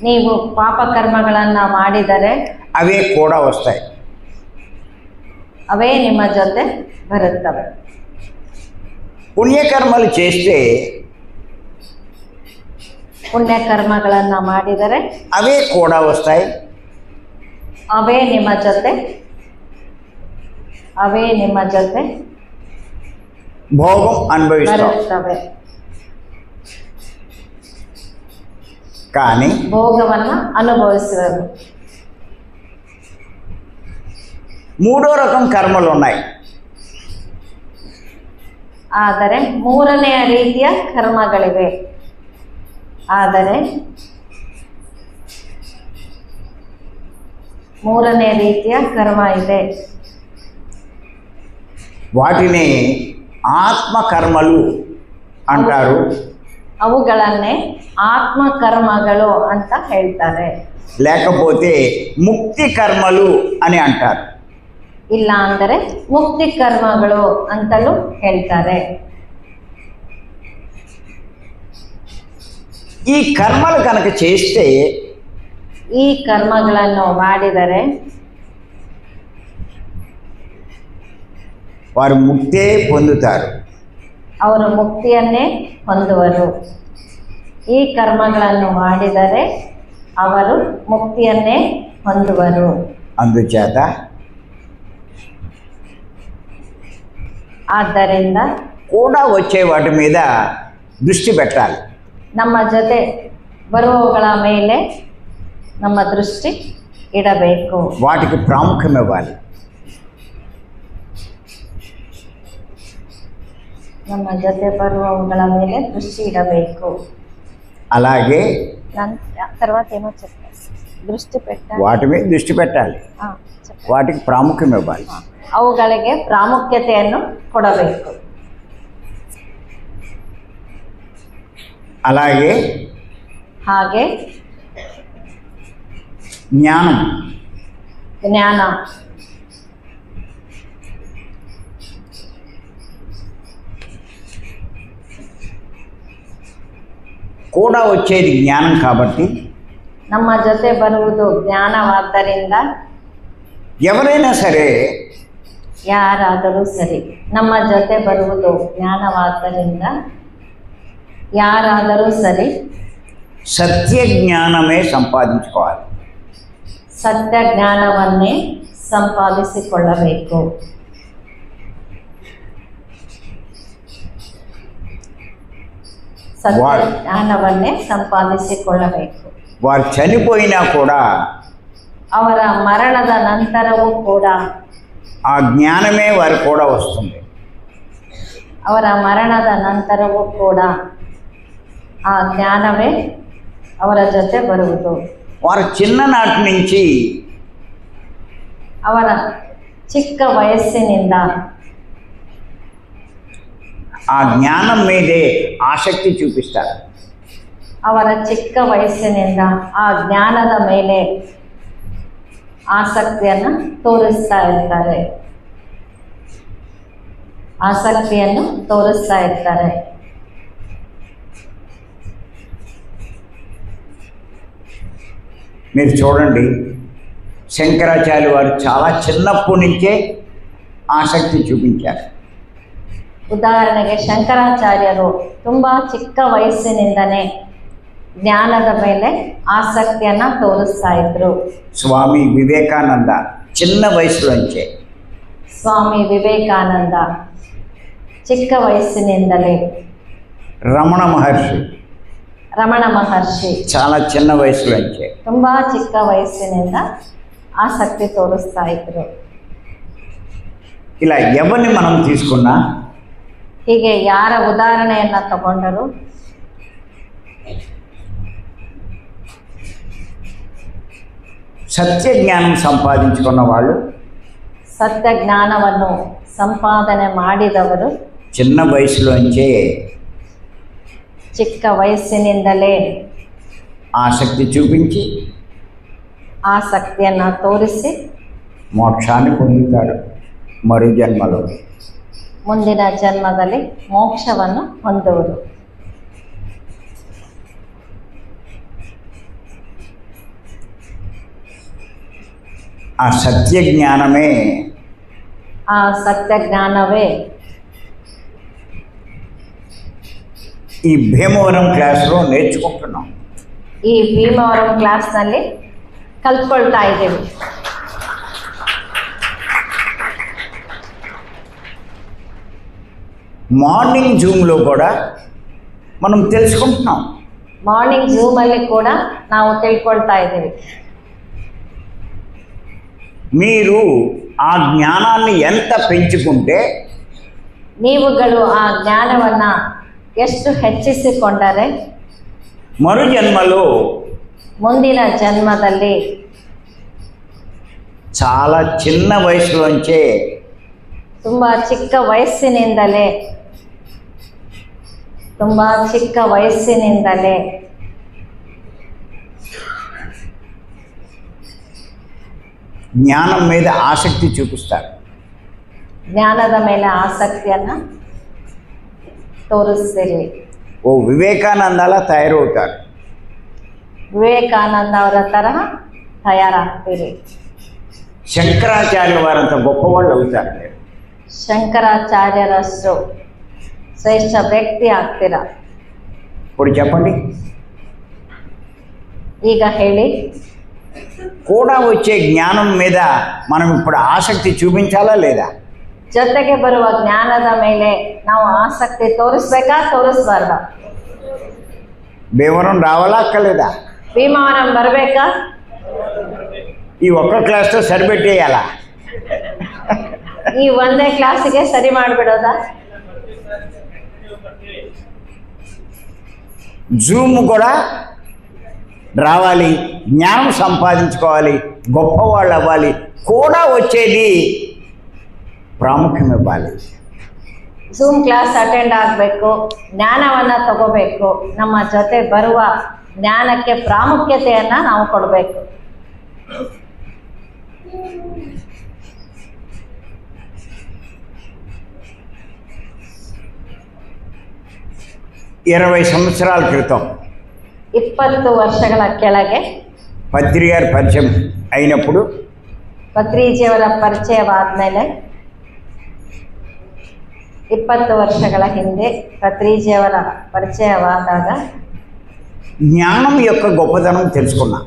ನೀವು ಪಾಪ ಕರ್ಮಗಳನ್ನು ಮಾಡಿದರೆ అవే కూడా వస్తాయి. ಅವೇ ನಿಮ್ಮ ಜೊತೆ ಬರುತ್ತವೆ. పుణ్యకర్మలు చేస్తే ಪುಣ್ಯ ಕರ್ಮಗಳನ್ನು ಮಾಡಿದರೆ అవే కూడా వస్తాయి. ಅವೇ ನಿಮ್ಮ ಜೊತೆ భోగం అనుభవిస్తాం. ಬರುತ್ತವೆ. కానీ ಭೋಗವನ್ನು ಅನುಭವಿಸುವರು. మూడో రకం కర్మలు ఉన్నాయి. ಆದರೆ ಮೂರನೆಯ ರೀತಿಯ ಕರ್ಮಗಳಿವೆ. ಆದರೆ ಮೂರನೇ ರೀತಿಯ ಕರ್ಮ ಇದೆ. వాటిని ఆత్మకర్మలు అంటారు, ಅವುಗಳನ್ನೇ ಆತ್ಮಕರ್ಮಗಳು ಅಂತ ಹೇಳ್ತಾರೆ. లేకపోతే ముక్తి కర్మలు అని అంటారు. ಇಲ್ಲ ಅಂದರೆ ಮುಕ್ತಿ ಕರ್ಮಗಳು ಅಂತಲೂ ಹೇಳ್ತಾರೆ. ఈ కర్మలు కనుక చేస్తే ಈ ಕರ್ಮಗಳನ್ನು ಮಾಡಿದರೆ వారు ముక్తే పొందుతారు. ಅವರು ಮುಕ್ತಿಯನ್ನೇ ಹೊಂದುವರು. ಈ ಕರ್ಮಗಳನ್ನು ಮಾಡಿದರೆ ಅವರು ಮುಕ್ತಿಯನ್ನೇ ಹೊಂದುವರು. అందుచేత ಆದ್ದರಿಂದ కూడా వచ్చే వాటి మీద దృష్టి పెట్టాలి. ನಮ್ಮ ಜೊತೆ ಬರುವವುಗಳ ಮೇಲೆ ನಮ್ಮ ದೃಷ್ಟಿ ಇಡಬೇಕು. వాటికి ప్రాముఖ్యం ఇవ్వాలి. ನಮ್ಮ ಜೊತೆ ಬರುವವುಗಳ ಮೇಲೆ ದೃಷ್ಟಿ ಇಡಬೇಕು. అలాగే తర్వాత ఏమో చెప్తారు, దృష్టి పెట్టాలి. వాటి మీద దృష్టి పెట్టాలి, వాటికి ప్రాముఖ్యం ఇవ్వాలి. ಅವುಗಳಿಗೆ ಪ್ರಾಮುಖ್ಯತೆಯನ್ನು ಕೊಡಬೇಕು. అలాగే ಹಾಗೆ జ్ఞానం ಜ್ಞಾನ కూడా వచ్చేది జ్ఞానం కాబట్టి ನಮ್ಮ ಜೊತೆ ಬರುವುದು ಜ್ಞಾನವಾದ್ದರಿಂದ ఎవరైనా సరే ಯಾರಾದರೂ ಸರಿ, ನಮ್ಮ ಜೊತೆ ಬರುವುದು ಜ್ಞಾನವಾದ್ದರಿಂದ ಯಾರಾದರೂ ಸರಿ సత్య జ్ఞానమే సంపాదించుకోవాలి. ಸತ್ಯ ಜ್ಞಾನವನ್ನೇ ಸಂಪಾದಿಸಿಕೊಳ್ಳಬೇಕು. ಸತ್ಯ ಜ್ಞಾನವನ್ನೇ ಸಂಪಾದಿಸಿಕೊಳ್ಳಬೇಕು. వారు చనిపోయినా కూడా ಅವರ ಮರಣದ ನಂತರವೂ ಕೂಡ ఆ జ్ఞానమే వారు కూడా వస్తుంది. ಅವರ ಮರಣದ ನಂತರವೂ ಕೂಡ ಆ ಜ್ಞಾನವೇ ಅವರ ಜೊತೆ ಬರುವುದು. వారు చిన్ననాటి నుంచి ಅವರ ಚಿಕ್ಕ ವಯಸ್ಸಿನಿಂದ ఆ జ్ఞానం మీదే ఆసక్తి చూపిస్తారు. ಅವರ ಚಿಕ್ಕ ವಯಸ್ಸಿನಿಂದ ಆ ಜ್ಞಾನದ ಮೇಲೆ ಆಸಕ್ತಿಯನ್ನು ತೋರಿಸ್ತಾ ಇರ್ತಾರೆ. ಆಸಕ್ತಿಯನ್ನು ತೋರಿಸ್ತಾ ಇರ್ತಾರೆ. మీరు చూడండి, శంకరాచార్య వారు చాలా చిన్నప్పటి నుంచే ఆసక్తి చూపించారు. ಉದಾಹರಣೆಗೆ ಶಂಕರಾಚಾರ್ಯರು ತುಂಬ ಚಿಕ್ಕ ವಯಸ್ಸಿನಿಂದನೇ ಜ್ಞಾನದ ಮೇಲೆ ಆಸಕ್ತಿಯನ್ನು ತೋರಿಸ್ತಾ ಇದ್ರು. స్వామి వివేకానంద చిన్న వయసులోంచే, ಸ್ವಾಮಿ ವಿವೇಕಾನಂದ ಚಿಕ್ಕ ವಯಸ್ಸಿನಿಂದಲೇ, ರಮಣ ಮಹರ್ಷಿ చాలా చిన్న వయసులోంచే ತುಂಬ ಚಿಕ್ಕ ವಯಸ್ಸಿನಿಂದ ಆಸಕ್ತಿ ತೋರಿಸ್ತಾ ಇದ್ರು. ఇలా ఎవరిని మనం తీసుకున్నా ಹೀಗೆ ಯಾರ ಉದಾಹರಣೆಯನ್ನ ತಗೊಂಡರು సత్య జ్ఞానం సంపాదించుకున్న వాళ్ళు, ಸತ್ಯ ಜ್ಞಾನವನ್ನು ಸಂಪಾದನೆ ಮಾಡಿದವರು చిన్న వయసులోంచే ಚಿಕ್ಕ ವಯಸ್ಸಿನಿಂದಲೇ ఆసక్తి చూపించి ಆಸಕ್ತಿಯನ್ನು ತೋರಿಸಿ మోక్షాన్ని పొందుతాడు మరు జన్మలో. ಮುಂದಿನ ಜನ್ಮದಲ್ಲಿ ಮೋಕ್ಷವನ್ನು ಹೊಂದುವರು. ఆ సత్య జ్ఞానమే ಆ ಸತ್ಯ ಜ್ಞಾನವೇ ఈ భీమవరం క్లాస్లో నేర్చుకుంటున్నాం. ಈ ಭೀಮವರಂ ಕ್ಲಾಸ್ನಲ್ಲಿ ಕಲ್ತ್ಕೊಳ್ತಾ ಇದ್ದೀವಿ. మార్నింగ్ జూమ్లో కూడా మనం తెలుసుకుంటున్నాం. ಮಾರ್ನಿಂಗ್ ಝೂಮಲ್ಲಿ ಕೂಡ ನಾವು ತಿಳ್ಕೊಳ್ತಾ ಇದ್ದೀವಿ. మీరు ఆ జ్ఞానాన్ని ఎంత పెంచుకుంటే ನೀವುಗಳು ಆ ಜ್ಞಾನವನ್ನು ಎಷ್ಟು ಹೆಚ್ಚಿಸಿಕೊಂಡರೆ మరు జన్మలో ಮುಂದಿನ ಜನ್ಮದಲ್ಲಿ చాలా చిన్న వయసులోంచే ತುಂಬ ಚಿಕ್ಕ ವಯಸ್ಸಿನಿಂದಲೇ జ్ఞానం మీద ఆసక్తి చూపిస్తారు. ಜ್ಞಾನದ ಮೇಲೆ ಆಸಕ್ತಿಯನ್ನು ತೋರಿಸ್ತೀರಿ. ఓ వివేకానందలా తయారవుతారు. ವಿವೇಕಾನಂದ ಅವರ ತರಹ ತಯಾರಾಗ್ತೀರಿ. శంకరాచార్యుల వారంత గొప్పవాళ్ళు అవుతారు. ಶಂಕರಾಚಾರ್ಯರಷ್ಟು ಶ್ರೇಷ್ಠ ವ್ಯಕ್ತಿ ಆಗ್ತೀರಾ. ఇప్పుడు చెప్పండి, ಈಗ ಹೇಳಿ, కూడా వచ్చే జ్ఞానం మీద మనం ఇప్పుడు ఆసక్తి చూపించాలా లేదా? ಜೊತೆಗೆ ಬರುವ ಜ್ಞಾನದ ಮೇಲೆ ನಾವು ಆಸಕ್ತಿ ತೋರಿಸ್ಬೇಕಾ ತೋರಿಸ್ಬಾರ್ದ? భీమవరం రావాలా అక్కర్లేదా? ಭೀಮವರಂ ಬರಬೇಕಾ? ఈ ఒక్క క్లాస్తో సరిపెట్టేయాలా? ಈ ಒಂದೇ ಕ್ಲಾಸಿಗೆ ಸರಿ ಮಾಡಿಬಿಡೋದಾ? జూమ్ కూడా రావాలి, జ్ఞానం సంపాదించుకోవాలి, గొప్పవాళ్ళు అవ్వాలి, కూడా వచ్చేది ಪ್ರಾಮುಖ್ಯ ಇవ్వాలి. ಝೂಮ್ ಕ್ಲಾಸ್ ಅಟೆಂಡ್ ಆಗಬೇಕು, ಜ್ಞಾನವನ್ನು ತಗೋಬೇಕು, ನಮ್ಮ ಜೊತೆ ಬರುವ ಜ್ಞಾನಕ್ಕೆ ಪ್ರಾಮುಖ್ಯತೆಯನ್ನು ನಾವು ಕೊಡಬೇಕು. ఇరవై సంవత్సరాల క్రితం 20 ವರ್ಷಗಳ ಕೆಳಗೆ పత్రి గారి పరిచయం అయినప్పుడు, ಪತ್ರಿಜಿಯವರ ಪರಿಚಯವಾದಮೇಲೆ 20 ವರ್ಷಗಳ ಹಿಂದೆ ಪತ್ರಿಜಿಯವರ ಪರಿಚಯವಾದಾಗ జ్ఞానం యొక్క గొప్పతనం తెలుసుకున్నా.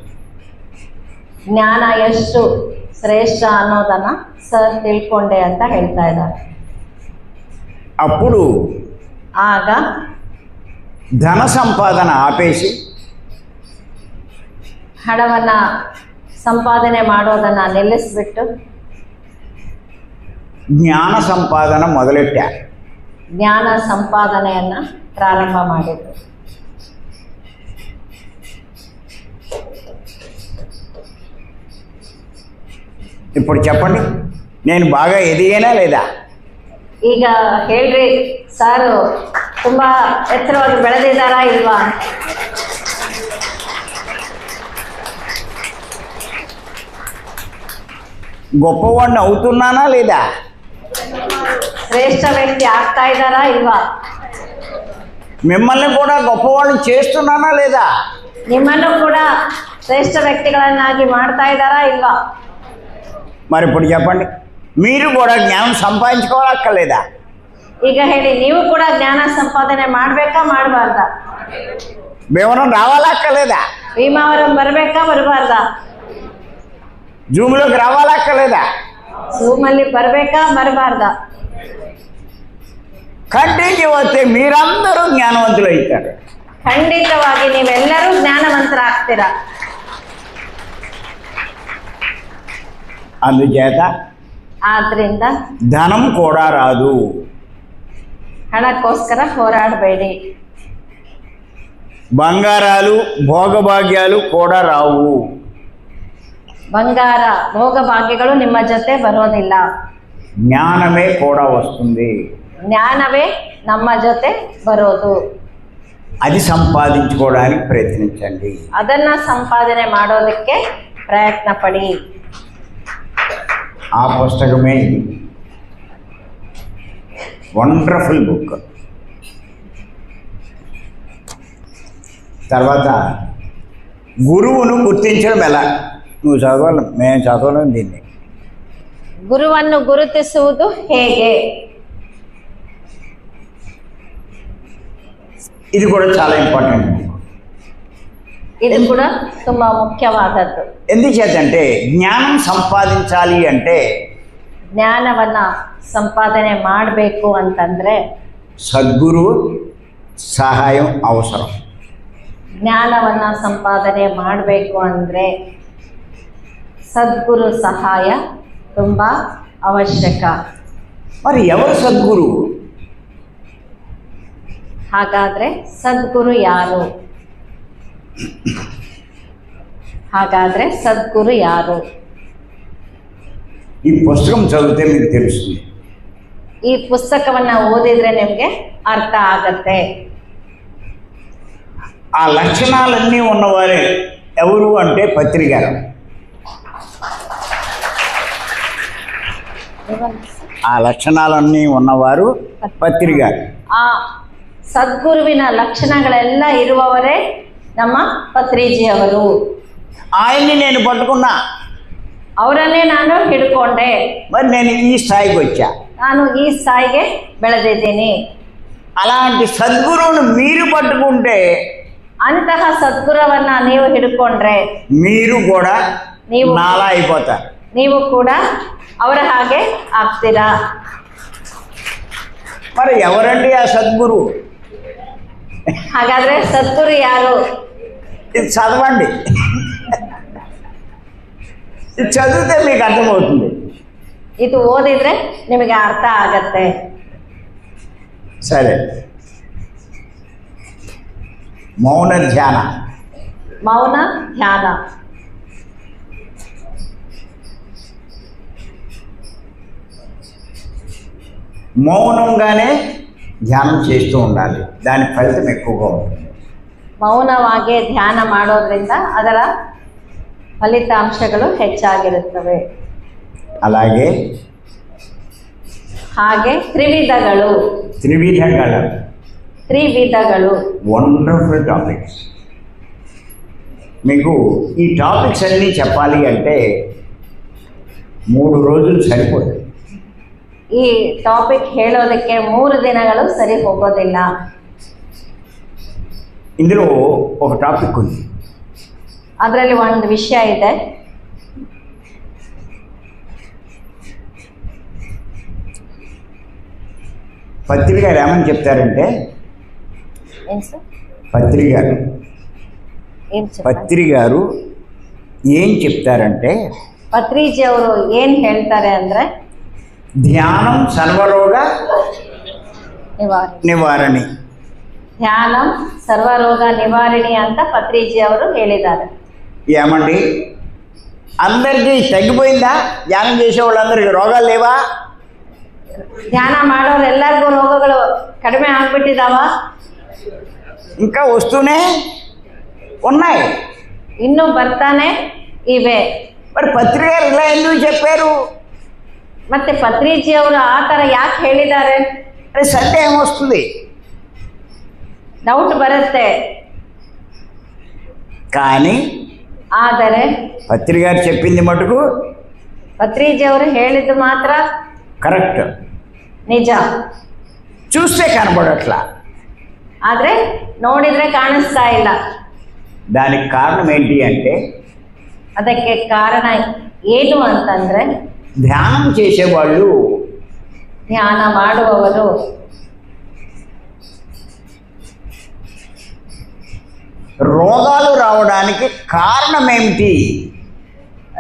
ಜ್ಞಾನ ಎಷ್ಟು ಶ್ರೇಷ್ಠ ಅನ್ನೋದನ್ನು ಸರ್ ತಿಳ್ಕೊಂಡೆ ಅಂತ ಹೇಳ್ತಾ ಇದ್ದಾರೆ. అప్పుడు ಆಗ ధన సంపాదన ఆపేసి ಹಣವನ್ನು ಸಂಪಾದನೆ ಮಾಡೋದನ್ನು ನಿಲ್ಲಿಸ್ಬಿಟ್ಟು జ్ఞాన సంపాదన మొదలెట్టారు. ಜ್ಞಾನ ಸಂಪಾದನೆಯನ್ನು ಪ್ರಾರಂಭ ಮಾಡಿದರು. ఇప్పుడు చెప్పండి, నేను బాగా ఎదిగానా లేదా? ಈಗ ಹೇಳ್ರಿ, ಸಾರು ತುಂಬಾ ಎತ್ತರವಾಗಿ ಬೆಳೆದಿದ್ದಾರಾ ಇಲ್ವಾ? గొప్పవాడిని అవుతున్నానా లేదా? ಶ್ರೇಷ್ಠ ವ್ಯಕ್ತಿ ಆಗ್ತಾ ಇದ್ದಾರಾ ಇಲ್ವಾ? మిమ్మల్ని కూడా గొప్పవాళ్ళని చేస్తున్నానా లేదా? ನಿಮ್ಮನ್ನು ಕೂಡ ಶ್ರೇಷ್ಠ ವ್ಯಕ್ತಿಗಳನ್ನಾಗಿ ಮಾಡ್ತಾ ಇದ್ದಾರಾ ಇಲ್ವಾ? మరి ఇప్పుడు చెప్పండి, మీరు కూడా జ్ఞానం సంపాదించుకోవాలక్కర్లేదా? ಈಗ ಹೇಳಿ, ನೀವು ಕೂಡ ಜ್ಞಾನ ಸಂಪಾದನೆ ಮಾಡ್ಬೇಕಾ ಮಾಡಬಾರ್ದಾ? భీమవరం రావాలక్కర్లేదా? ಭೀಮಾವರಂ ಬರ್ಬೇಕಾ ಬರಬಾರ್ದಾ? జూమ్లోకి రావాలక్కర్లేదా? ಜೂಮಲ್ಲಿ ಬರ್ಬೇಕಾ ಬರಬಾರ್ದಾ? కంటికి వస్తే మీరందరూ జ్ఞానవంతులు అవుతారు. ಖಂಡಿತವಾಗಿ ನೀವೆಲ್ಲರೂ ಜ್ಞಾನವಂತರಾಗ್ತೀರಾ. అందుచేత ಆದ್ರಿಂದ ధనం కూడా రాదు. ಹಣಕ್ಕೋಸ್ಕರ ಹೋರಾಡಬೇಡಿ. బంగారాలు భోగభాగ్యాలు కూడా రావు. ಬಂಗಾರ ಭೋಗಭಾಗ್ಯಗಳು ನಿಮ್ಮ ಜೊತೆ ಬರೋದಿಲ್ಲ. జ్ఞానమే కూడా వస్తుంది. ಜ್ಞಾನವೇ ನಮ್ಮ ಜೊತೆ ಬರೋದು. అది సంపాదించుకోవడానికి ప్రయత్నించండి. ಅದನ್ನ ಸಂಪಾದನೆ ಮಾಡೋದಕ್ಕೆ ಪ್ರಯತ್ನ ಪಡಿ. ఆ పుస్తకమే ఇది. Wonderful book. తర్వాత గురువును గుర్తించడం ఎలా? నువ్వు చదవాలి, మేము చదవలేం దీన్ని. ಗುರುವನ್ನು ಗುರುತಿಸುವುದು ಹೇಗೆ? ఇది కూడా చాలా ఇంపార్టెంట్. ಇದು ಕೂಡ ತುಂಬಾ ಮುಖ್ಯವಾದದ್ದು. ఎందుచేతంటే జ్ఞానం సంపాదించాలి అంటే ಜ್ಞಾನವನ್ನ ಸಂಪಾದನೆ ಮಾಡಬೇಕು ಅಂತಂದ್ರೆ సద్గురు సహాయం అవసరం. ಜ್ಞಾನವನ್ನ ಸಂಪಾದನೆ ಮಾಡಬೇಕು ಅಂದ್ರೆ ಸದ್ಗುರು ಸಹಾಯ ತುಂಬಾ ಅವಶ್ಯಕ. మరి ఎవరు సద్గురు? ಹಾಗಾದ್ರೆ ಸದ್ಗುರು ಯಾರು? ಹಾಗಾದ್ರೆ ಸದ್ಗುರು ಯಾರು? ఈ పుస్తకం చదివితే మీకు తెలుస్తుంది. ಈ ಪುಸ್ತಕವನ್ನ ಓದಿದ್ರೆ ನಿಮ್ಗೆ ಅರ್ಥ ಆಗತ್ತೆ. ఆ లక్షణాలన్నీ ఉన్నవారే ఎవరు అంటే పత్రి గారు. ఆ లక్షణాలన్నీ ఉన్నవారు పత్రి గారు. ಆ ಸದ್ಗುರುವಿನ ಲಕ್ಷಣಗಳೆಲ್ಲ ಇರುವವರೇ ನಮ್ಮ ಪತ್ರಿಜಿಯವರು. ఆయన్ని నేను పట్టుకున్నా, ಅವರನ್ನೇ ನಾನು ಹಿಡ್ಕೊಂಡೆ. మరి నేను ఈ స్థాయికి వచ్చా. ನಾನು ಈ ಸ್ಥಾಯಿಗೆ ಬೆಳೆದಿದ್ದೀನಿ. అలాంటి సద్గురువును మీరు పట్టుకుంటే ಅಂತಹ ಸದ್ಗುರುವನ್ನ ನೀವು ಹಿಡ್ಕೊಂಡ್ರೆ మీరు కూడా ನೀವು- నాలా అయిపోతారు. ನೀವು ಕೂಡ ಅವರ ಹಾಗೆ ಆಗ್ತೀರಾ. మరి ఎవరండి ఆ సద్గురు? ಹಾಗಾದ್ರೆ ಸದ್ಗುರು ಯಾರು? ఇది చదవండి. ఇది చదివితే మీకు అర్థమవుతుంది. ಇದು ಓದಿದ್ರೆ ನಿಮಗೆ ಅರ್ಥ ಆಗತ್ತೆ. సరే, మౌన ధ్యాన. ಮೌನ ಧ್ಯಾನ. మౌనంగానే ధ్యానం చేస్తూ ఉండాలి. దాని ఫలితం ఎక్కువగా ఉంటుంది. ಮೌನವಾಗಿ ಧ್ಯಾನ ಮಾಡೋದ್ರಿಂದ ಅದರ ಫಲಿತಾಂಶಗಳು ಹೆಚ್ಚಾಗಿರುತ್ತವೆ. అలాగే ಹಾಗೆ ತ್ರಿವಿಧಗಳು. ತ್ರಿವಿಧಗಳು వండర్ఫుల్ టాపిక్స్. మీకు ఈ టాపిక్స్ అన్నీ చెప్పాలి అంటే 3 రోజులు సరిపోదు. ಈ ಟಾಪಿಕ್ ಹೇಳೋದಕ್ಕೆ 3 ದಿನಗಳು ಸರಿ ಹೋಗೋದಿಲ್ಲ. ఇందులో ఒక టాపిక్ ఉంది. ಅದರಲ್ಲಿ ಒಂದು ವಿಷಯ ಇದೆ. పత్రి గారు ఏమని చెప్తారంటే, ಏನು ಸರ್? పత్రి గారు ಏನು ಸರ್? పత్రి గారు ఏం చెప్తారంటే, ಪತ್ರಿಜಿ ಅವರು ಏನು ಹೇಳ್ತಾರೆ ಅಂದರೆ ధ్యానం సర్వరోగ నివారణి. ಧ್ಯಾನ ಸರ್ವರೋಗ ನಿವಾರಣಿ ಅಂತ ಪತ್ರಿಜಿ ಅವರು ಹೇಳಿದ್ದಾರೆ. ఏమండి అందరికీ తగ్గిపోయిందా? ధ్యానం చేసే వాళ్ళందరికీ రోగాలు లేవా? ಧ್ಯಾನ ಮಾಡೋರು ಎಲ್ಲರಿಗೂ ರೋಗಗಳು ಕಡಿಮೆ ಆಗ್ಬಿಟ್ಟಿದಾವ? ఇంకా వస్తూనే ఉన్నాయి. ಇನ್ನೂ ಬರ್ತಾನೆ ಇವೆ. మరి పత్రికలు ఇలా ఎందుకు చెప్పారు? ಮತ್ತೆ ಪತ್ರಿಜಿ ಅವರು ಆ ಥರ ಯಾಕೆ ಹೇಳಿದ್ದಾರೆ? అది సందేహం వస్తుంది. ಡೌಟ್ ಬರುತ್ತೆ. కానీ ಆದರೆ పత్రిక గారు చెప్పింది మటుకు ಪತ್ರಿಜಿ ಅವರು ಹೇಳಿದ್ದು ಮಾತ್ರ కరెక్ట్. ನಿಜ. చూస్తే కనబడట్లా. ಆದರೆ ನೋಡಿದ್ರೆ ಕಾಣಿಸ್ತಾ ಇಲ್ಲ. దానికి కారణం ఏంటి అంటే ಅದಕ್ಕೆ ಕಾರಣ ಏನು ಅಂತಂದ್ರೆ ధ్యానం చేసేవాళ్ళు ಧ್ಯಾನ ಮಾಡುವವರು రోగాలు రావడానికి కారణం ఏమిటి,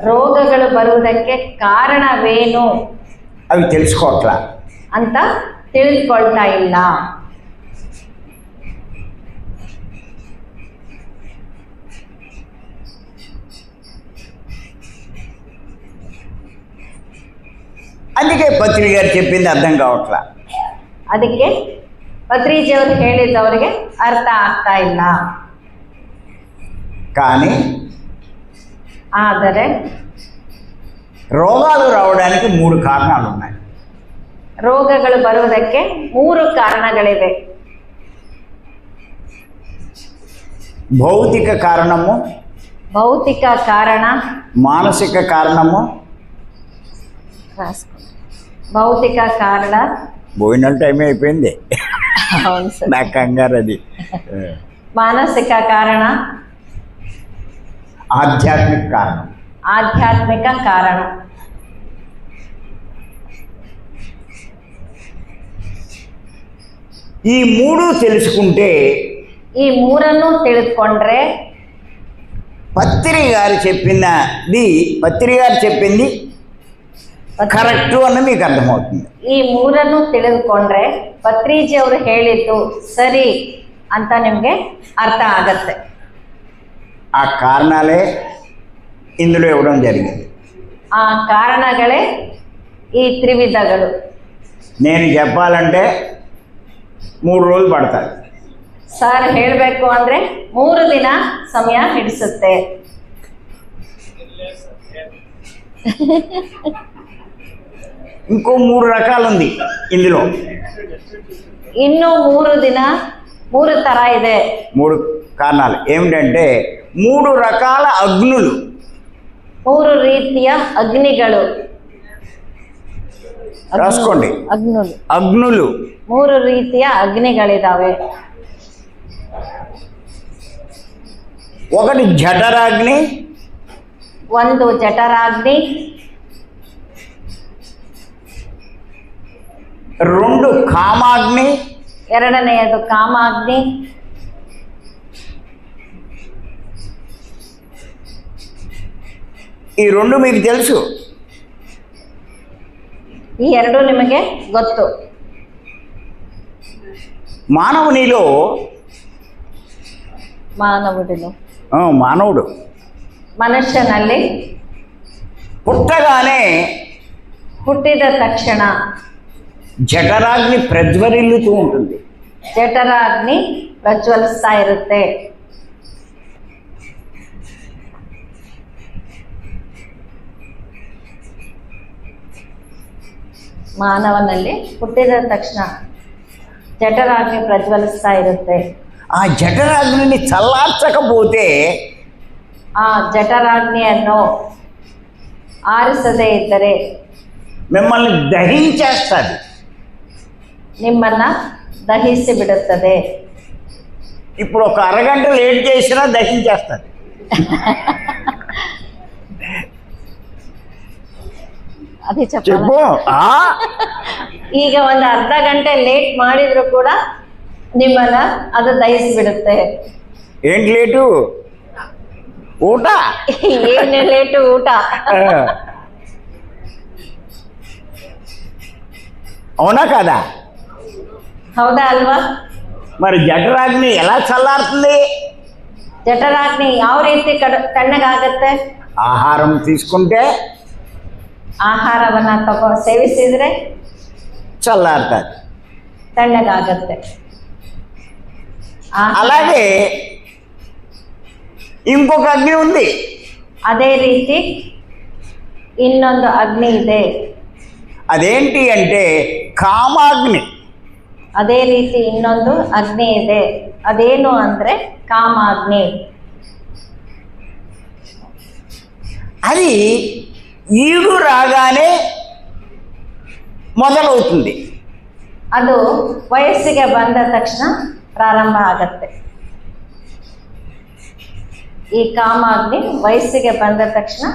ರೋಗಗಳು ಬರುವುದಕ್ಕೆ ಕಾರಣವೇನು అవి తెలుసుకోవట్లా. ಅಂತ ತಿಳಿದುಕೊಳ್ತಾ ಇಲ್ಲ. అందుకే పత్రిక గారు చెప్పింది అర్థం కావట్లా. ಅದಕ್ಕೆ ಪತ್ರಿಜಿ ಅವರು ಹೇಳಿದ್ದವರಿಗೆ ಅರ್ಥ ಆಗ್ತಾ ಇಲ್ಲ. కానీ ಆದರೆ రోగాలు రావడానికి 3 కారణాలు ఉన్నాయి. ರೋಗಗಳು ಬರುವುದಕ್ಕೆ 3 ಕಾರಣಗಳಿವೆ. భౌతిక కారణము, ಭೌತಿಕ ಕಾರಣ, మానసిక కారణము. ಭೌತಿಕ ಕಾರಣ. భోజనాల టైం అయిపోయింది. అవును సార్. నా కంగారు అది. ಮಾನಸಿಕ ಕಾರಣ, ఆధ్యాత్మిక కారణం. ಆಧ್ಯಾತ್ಮಿಕ ಕಾರಣ. ఈ 3 తెలుసుకుంటే ಈ 3 ತಿಳಿದುಕೊಂಡ್ರೆ పత్రిక గారు చెప్పింది కరెక్టు అన్న మీకు అర్థమవుతుంది. ಈ 3 ತಿಳಿದುಕೊಂಡ್ರೆ ಪತ್ರಿಜಿ ಅವರು ಹೇಳಿದ್ದು ಸರಿ ಅಂತ ನಿಮಗೆ ಅರ್ಥ ಆಗತ್ತೆ. ఆ కారణాలే ఇందులో ఇవ్వడం జరిగింది. ಆ ಕಾರಣಗಳೇ ಈ ತ್ರಿವಿಧಗಳು. నేను చెప్పాలంటే 3 రోజులు పడతాయి. ಸರ್ ಹೇಳಬೇಕು ಅಂದರೆ 3 ದಿನ ಸಮಯ ಹಿಡಿಸುತ್ತೆ. ఇంకో 3 రకాలు ఉంది ఇందులో. ಇನ್ನೂ 3 ಥರ ಇದೆ. 3 కారణాలు ఏమిటంటే 3 రకాల అగ్నులు. 3 ರೀತಿಯ ಅಗ್ನಿಗಳು. రాసుకోండి. అగ్నులు 3 ರೀತಿಯ ಅಗ್ನಿಗಳಿದಾವೆ. ఒకటి జఠరాగ్ని, ಒಂದು ಜಠರಾಗ್ನಿ, 2 కామాగ్ని, ಎರಡನೆಯದು ಕಾಮಾಗ್ನಿ, ఈ 2 మీకు తెలుసు. ಈ 2 ನಿಮಗೆ ಗೊತ್ತು. మానవునిలో మానవుడు ಮನುಷ್ಯನಲ್ಲಿ పుట్టగానే ಹುಟ್ಟಿದ ತಕ್ಷಣ జఠరాగ్ని ప్రజ్వరిల్లుతూ ఉంటుంది. ಜಠರಾಗ್ನಿ ಪ್ರಜ್ವಲಿಸ್ತಾ ಇರುತ್ತೆ. ಮಾನವನಲ್ಲಿ ಹುಟ್ಟಿದ ತಕ್ಷಣ ಜಠರಾಗ್ನಿ ಪ್ರಜ್ವಲಿಸ್ತಾ ಇರುತ್ತೆ. ఆ జఠరాగ్నిని చల్లార్చకపోతే ಆ ಜಠರಾಗ್ನಿಯನ್ನು ಆರಿಸದೇ ಇದ್ದರೆ మిమ్మల్ని దహించేస్తుంది. ನಿಮ್ಮನ್ನ ದಹಿಸಿ ಬಿಡುತ್ತದೆ. ఇప్పుడు ఒక అరగంట లేట్ చేసినా దహించేస్తుంది. ಅದೇ చెప్పు. ಈಗ ಒಂದು ಅರ್ಧ ಗಂಟೆ ಲೇಟ್ ಮಾಡಿದ್ರು ಕೂಡ ನಿಮ್ಮನ್ನ ಅದು ದಹಿಸಿಬಿಡುತ್ತೆ. ఏంటి లేటు? ಊಟ. ಏನೇ ಲೇಟು? ಊಟ. అవునా కదా? ಹೌದಾ ಅಲ್ವಾ? మరి జఠరాగ్ని ఎలా చల్లారుతుంది? ಜಠರಾಗ್ನಿ ಯಾವ ರೀತಿ ತಣ್ಣಗಾಗತ್ತೆ? ಆಹಾರಂ తీసుకుంటే ಆಹಾರವನ್ನು ಸೇವಿಸಿದರೆ చల్లారుతుంది. ತಣ್ಣಗಾಗತ್ತೆ. అలాగే ఇంకొక అగ్ని ఉంది. ಅದೇ ರೀತಿ ಇನ್ನೊಂದು ಅಗ್ನಿ ಇದೆ. అదేంటి అంటే కామాగ్ని. ಅದೇ ರೀತಿ ಇನ್ನೊಂದು ಅಗ್ನಿ ಇದೆ. ಅದೇನು ಅಂದರೆ ಕಾಮಾಗ್ನಿ. అది ఈడు రాగానే మొదలవుతుంది. ಅದು ವಯಸ್ಸಿಗೆ ಬಂದ ತಕ್ಷಣ ಪ್ರಾರಂಭ ಆಗತ್ತೆ. ಈ ಕಾಮಾಗ್ನಿ ವಯಸ್ಸಿಗೆ ಬಂದ ತಕ್ಷಣ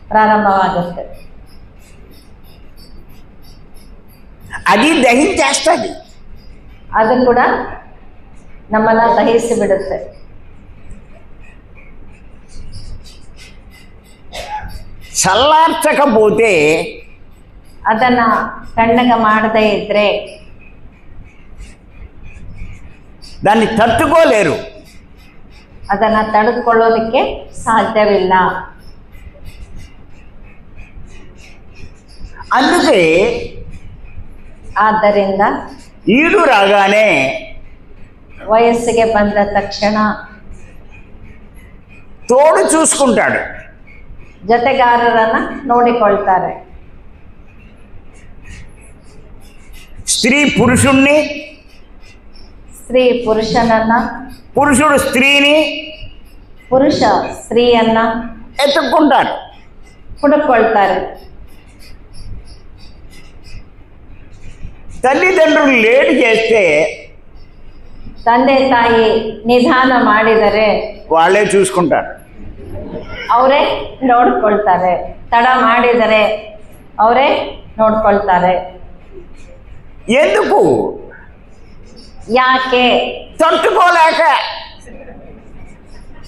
ಪ್ರಾರಂಭವಾಗುತ್ತೆ. అది దహించేస్తుంది. ಅದು ಕೂಡ ನಮ್ಮನ್ನು ದಹಿಸಿ ಬಿಡುತ್ತೆ. చల్లార్చకపోతే ಅದನ್ನ ತಣ್ಣಗೆ ಮಾಡದೇ ಇದ್ರೆ దాన్ని తట్టుకోలేరు. ಅದನ್ನ ತಡೆದುಕೊಳ್ಳೋದಕ್ಕೆ ಸಾಧ್ಯವಿಲ್ಲ. అందుకే ಆದ್ದರಿಂದ ఈడు రాగానే ವಯಸ್ಸಿಗೆ ಬಂದ ತಕ್ಷಣ తోడు చూసుకుంటాడు. ಜೊತೆಗಾರರನ್ನ ನೋಡಿಕೊಳ್ತಾರೆ. స్త్రీ పురుషుణ్ణి, ಸ್ತ್ರೀ ಪುರುಷನನ್ನ, పురుషుడు స్త్రీని ಪುರುಷ ಸ್ತ್ರೀಯನ್ನ ఎత్తుక్కుంటారు. ಹುಡುಕೊಳ್ತಾರೆ. తల్లిదండ్రులు లేట్ చేస్తే ತಂದೆ ತಾಯಿ ನಿಧಾನ ಮಾಡಿದರೆ వాళ్ళే చూసుకుంటారు. ಅವರೇ ನೋಡ್ಕೊಳ್ತಾರೆ. ತಡ ಮಾಡಿದರೆ ಅವರೇ ನೋಡ್ಕೊಳ್ತಾರೆ. ఎందుకు? ಯಾಕೆ? తట్టుకోలేక.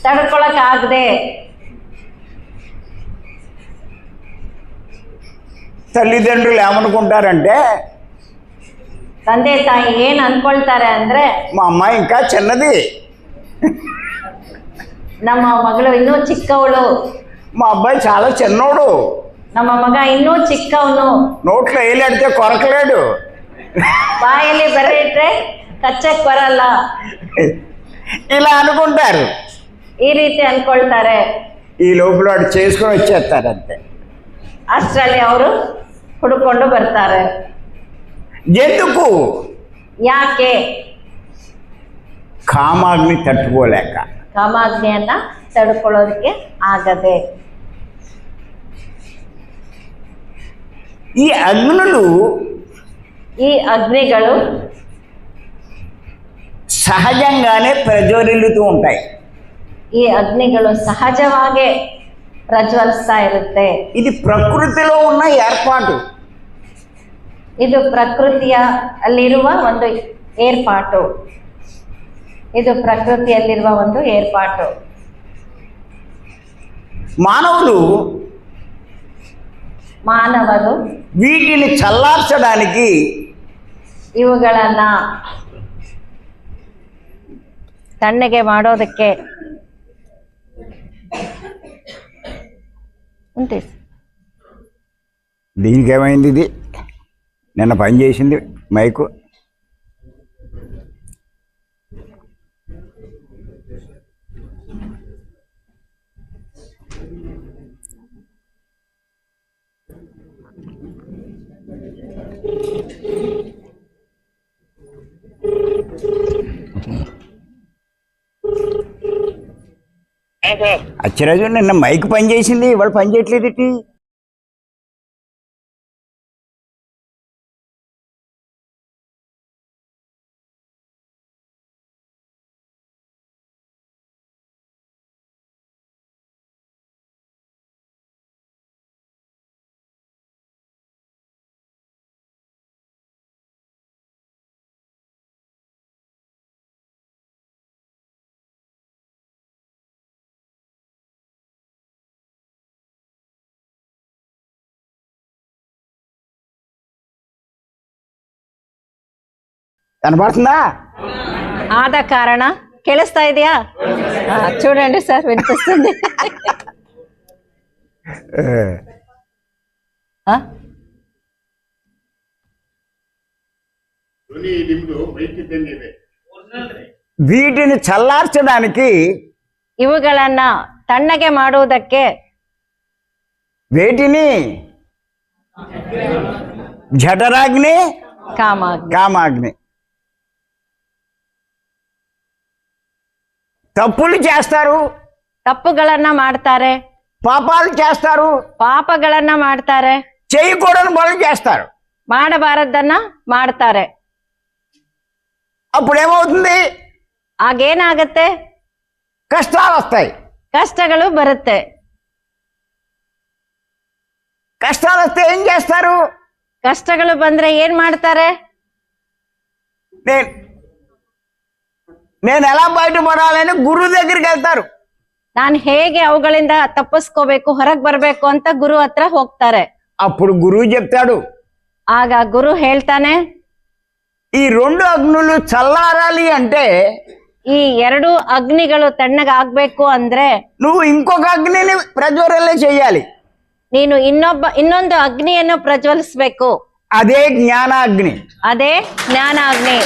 ತಡ್ಕೊಳಕ್ಕಾಗದೆ. తల్లిదండ్రులు ఏమనుకుంటారంటే ತಂದೆ ತಾಯಿ ಏನು ಅನ್ಕೊಳ್ತಾರೆ ಅಂದ್ರೆ, మా అమ్మాయి ఇంకా చిన్నది, ನಮ್ಮ ಮಗಳು ಇನ್ನೂ ಚಿಕ್ಕವಳು, మా అబ్బాయి చాలా చిన్నోడు, ನಮ್ಮ ಮಗ ಇನ್ನೂ ಚಿಕ್ಕವನು, నోట్లో వేలెడితే కొరకలేడు, ಬಾಯಲ್ಲಿ ಬೆರೆ ಇಟ್ರೆ ಕಚ್ಚಕ್ ಬರಲ್ಲ, ఇలా అనుకుంటారు. ಈ ರೀತಿ ಅನ್ಕೊಳ್ತಾರೆ. ఈ లోపల వాడు చేసుకొని వచ్చేస్తారు అంతే. ಅಷ್ಟರಲ್ಲಿ ಅವರು ಹುಡುಕೊಂಡು ಬರ್ತಾರೆ. ఎందుకు? ಯಾಕೆ? కామాగ్ని తట్టుకోలేక. ಕಾಮಾಗ್ನಿಯನ್ನ ತಡ್ಕೊಳ್ಳೋದಕ್ಕೆ ಆಗದೆ. ఈ అగ్నులు ಈ ಅಗ್ನಿಗಳು సహజంగానే ప్రజ్వరిల్లుతూ ఉంటాయి. ಈ ಅಗ್ನಿಗಳು ಸಹಜವಾಗೇ ಪ್ರಜ್ವಲಿಸ್ತಾ ಇರುತ್ತೆ. ఇది ప్రకృతిలో ఉన్న ఏర్పాటు. ಇದು ಪ್ರಕೃತಿಯಲ್ಲಿರುವ ಒಂದು ಏರ್ಪಾಟು. ಇದು ಪ್ರಕೃತಿಯಲ್ಲಿರುವ ಒಂದು ಏರ್ಪಾಟು. మానవులు ಮಾನವರು వీటిని చల్లార్చడానికి ಇವುಗಳನ್ನ ತಣ್ಣಗೆ ಮಾಡೋದಕ್ಕೆ ಉಂಟು. దీనికి ఏమైంది? ఇది నిన్న పని చేసింది మైకు. అచ్చరాజు నిన్న మైక్ పని చేసింది, ఇవాళ పని చేయట్లేదు. కనబడుతుందా? ಆದ ಕಾರಣ ಕೇಳಿಸ್ತಾ ಇದೆಯಾ? చూడండి సార్, వినిపిస్తుంది. ಆ? వీటిని చల్లార్చడానికి ಇವುಗಳನ್ನ ತಣ್ಣಗೆ ಮಾಡುವುದಕ್ಕೆ వేటిని జఠరాగ్ని ಕಾಮಾಗ್ನಿ. కామాగ్ని. తప్పులు చేస్తారు, ತಪ್ಪುಗಳನ್ನ ಮಾಡ್ತಾರೆ, పాపాలు చేస్తారు, ಪಾಪಗಳನ್ನ ಮಾಡ್ತಾರೆ, చేయకూడని పనులు చేస్తారు. ಮಾಡಬಾರದನ್ನ ಮಾಡ್ತಾರೆ. అప్పుడు ఏమవుతుంది? ಆಗೇನಾಗತ್ತೆ? కష్టాలు వస్తాయి. ಕಷ್ಟಗಳು ಬರುತ್ತೆ. కష్టాలు వస్తే ఏం చేస్తారు? ಕಷ್ಟಗಳು ಬಂದ್ರೆ ಏನ್ ಮಾಡ್ತಾರೆ? నేను ఎలా బయటపడాలని గురువు దగ్గరికి వెళ్తారు. ನಾನು ಹೇಗೆ ಅವುಗಳಿಂದ ತಪ್ಪಿಸ್ಕೋಬೇಕು, ಹೊರಗ್ ಬರ್ಬೇಕು ಅಂತ ಗುರು ಹತ್ರ ಹೋಗ್ತಾರೆ. అప్పుడు గురువు చెప్తాడు, ಆಗ ಗುರು ಹೇಳ್ತಾನೆ, ఈ 2 అగ్నులు చల్లారాలి అంటే ಈ 2 ಅಗ್ನಿಗಳು ತಣ್ಣಗಾಗ್ಬೇಕು ಅಂದ್ರೆ నువ్వు ఇంకొక అగ్నిని ప్రజ్వరలే చెయ్యాలి. ನೀನು ಇನ್ನೊಂದು ಅಗ್ನಿಯನ್ನು ಪ್ರಜ್ವಲಿಸ್ಬೇಕು. అదే జ్ఞానాగ్ని. ಅದೇ ಜ್ಞಾನಾಗ್ನಿ.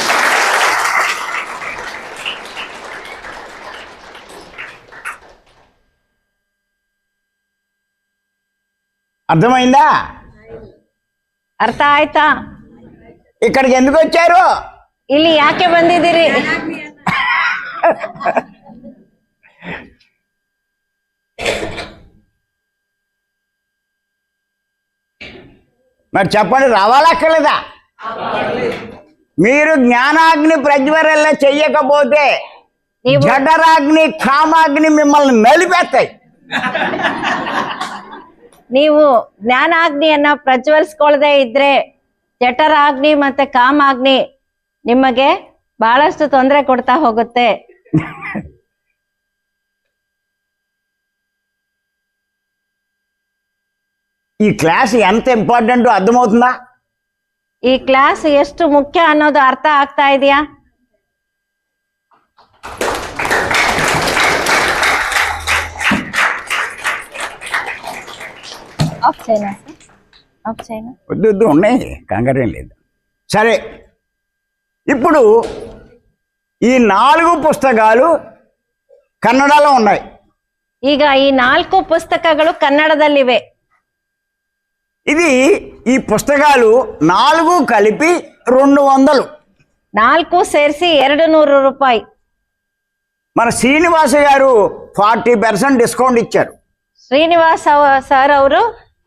అర్థమైందా? ಅರ್ಥ ಆಯ್ತಾ? ఇక్కడికి ఎందుకు వచ్చారు? ಇಲ್ಲಿ ಯಾಕೆ ಬಂದಿದ್ದೀರಿ? మరి చెప్పండి, రావాలక్కర్లేదా? మీరు జ్ఞానాగ్ని ప్రజ్వరల్ల చెయ్యకపోతే ನೀವು జఠరాగ్ని కామాగ్ని మిమ్మల్ని నలిపేస్తాయి. ನೀವು ಜ್ಞಾನಾಗ್ನಿಯನ್ನ ಪ್ರಜ್ವಲಿಸ್ಕೊಳ್ಳದೆ ಇದ್ರೆ ಜಠರಾಗ್ನಿ ಮತ್ತೆ ಕಾಮಾಗ್ನಿ ನಿಮಗೆ ಬಹಳಷ್ಟು ತೊಂದರೆ ಕೊಡ್ತಾ ಹೋಗುತ್ತೆ. ఈ క్లాస్ ఎంత ఇంపార్టెంట్ అర్థమవుతుందా? ಈ ಕ್ಲಾಸ್ ಎಷ್ಟು ಮುಖ್ಯ ಅನ್ನೋದು ಅರ್ಥ ಆಗ್ತಾ ಇದೆಯಾ? ఆఫ్ చేయనా? ఆఫ్ చేయనా? వద్దు ఉన్నాయి, కంగారేం లేదు. సరే, ఇప్పుడు ఈ 4 పుస్తకాలు కన్నడలో ఉన్నాయి. ಈಗ ಈ 4 ಪುಸ್ತಕಗಳು ಕನ್ನಡದಲ್ಲಿವೆ. ఈ పుస్తకాలు 4 కలిపి 200. 4 ಸೇರಿಸಿ 200 ರೂಪಾಯಿ. మన శ్రీనివాస గారు 40% డిస్కౌంట్ ఇచ్చారు. ಶ್ರೀನಿವಾಸ ಸರ್ ಅವರು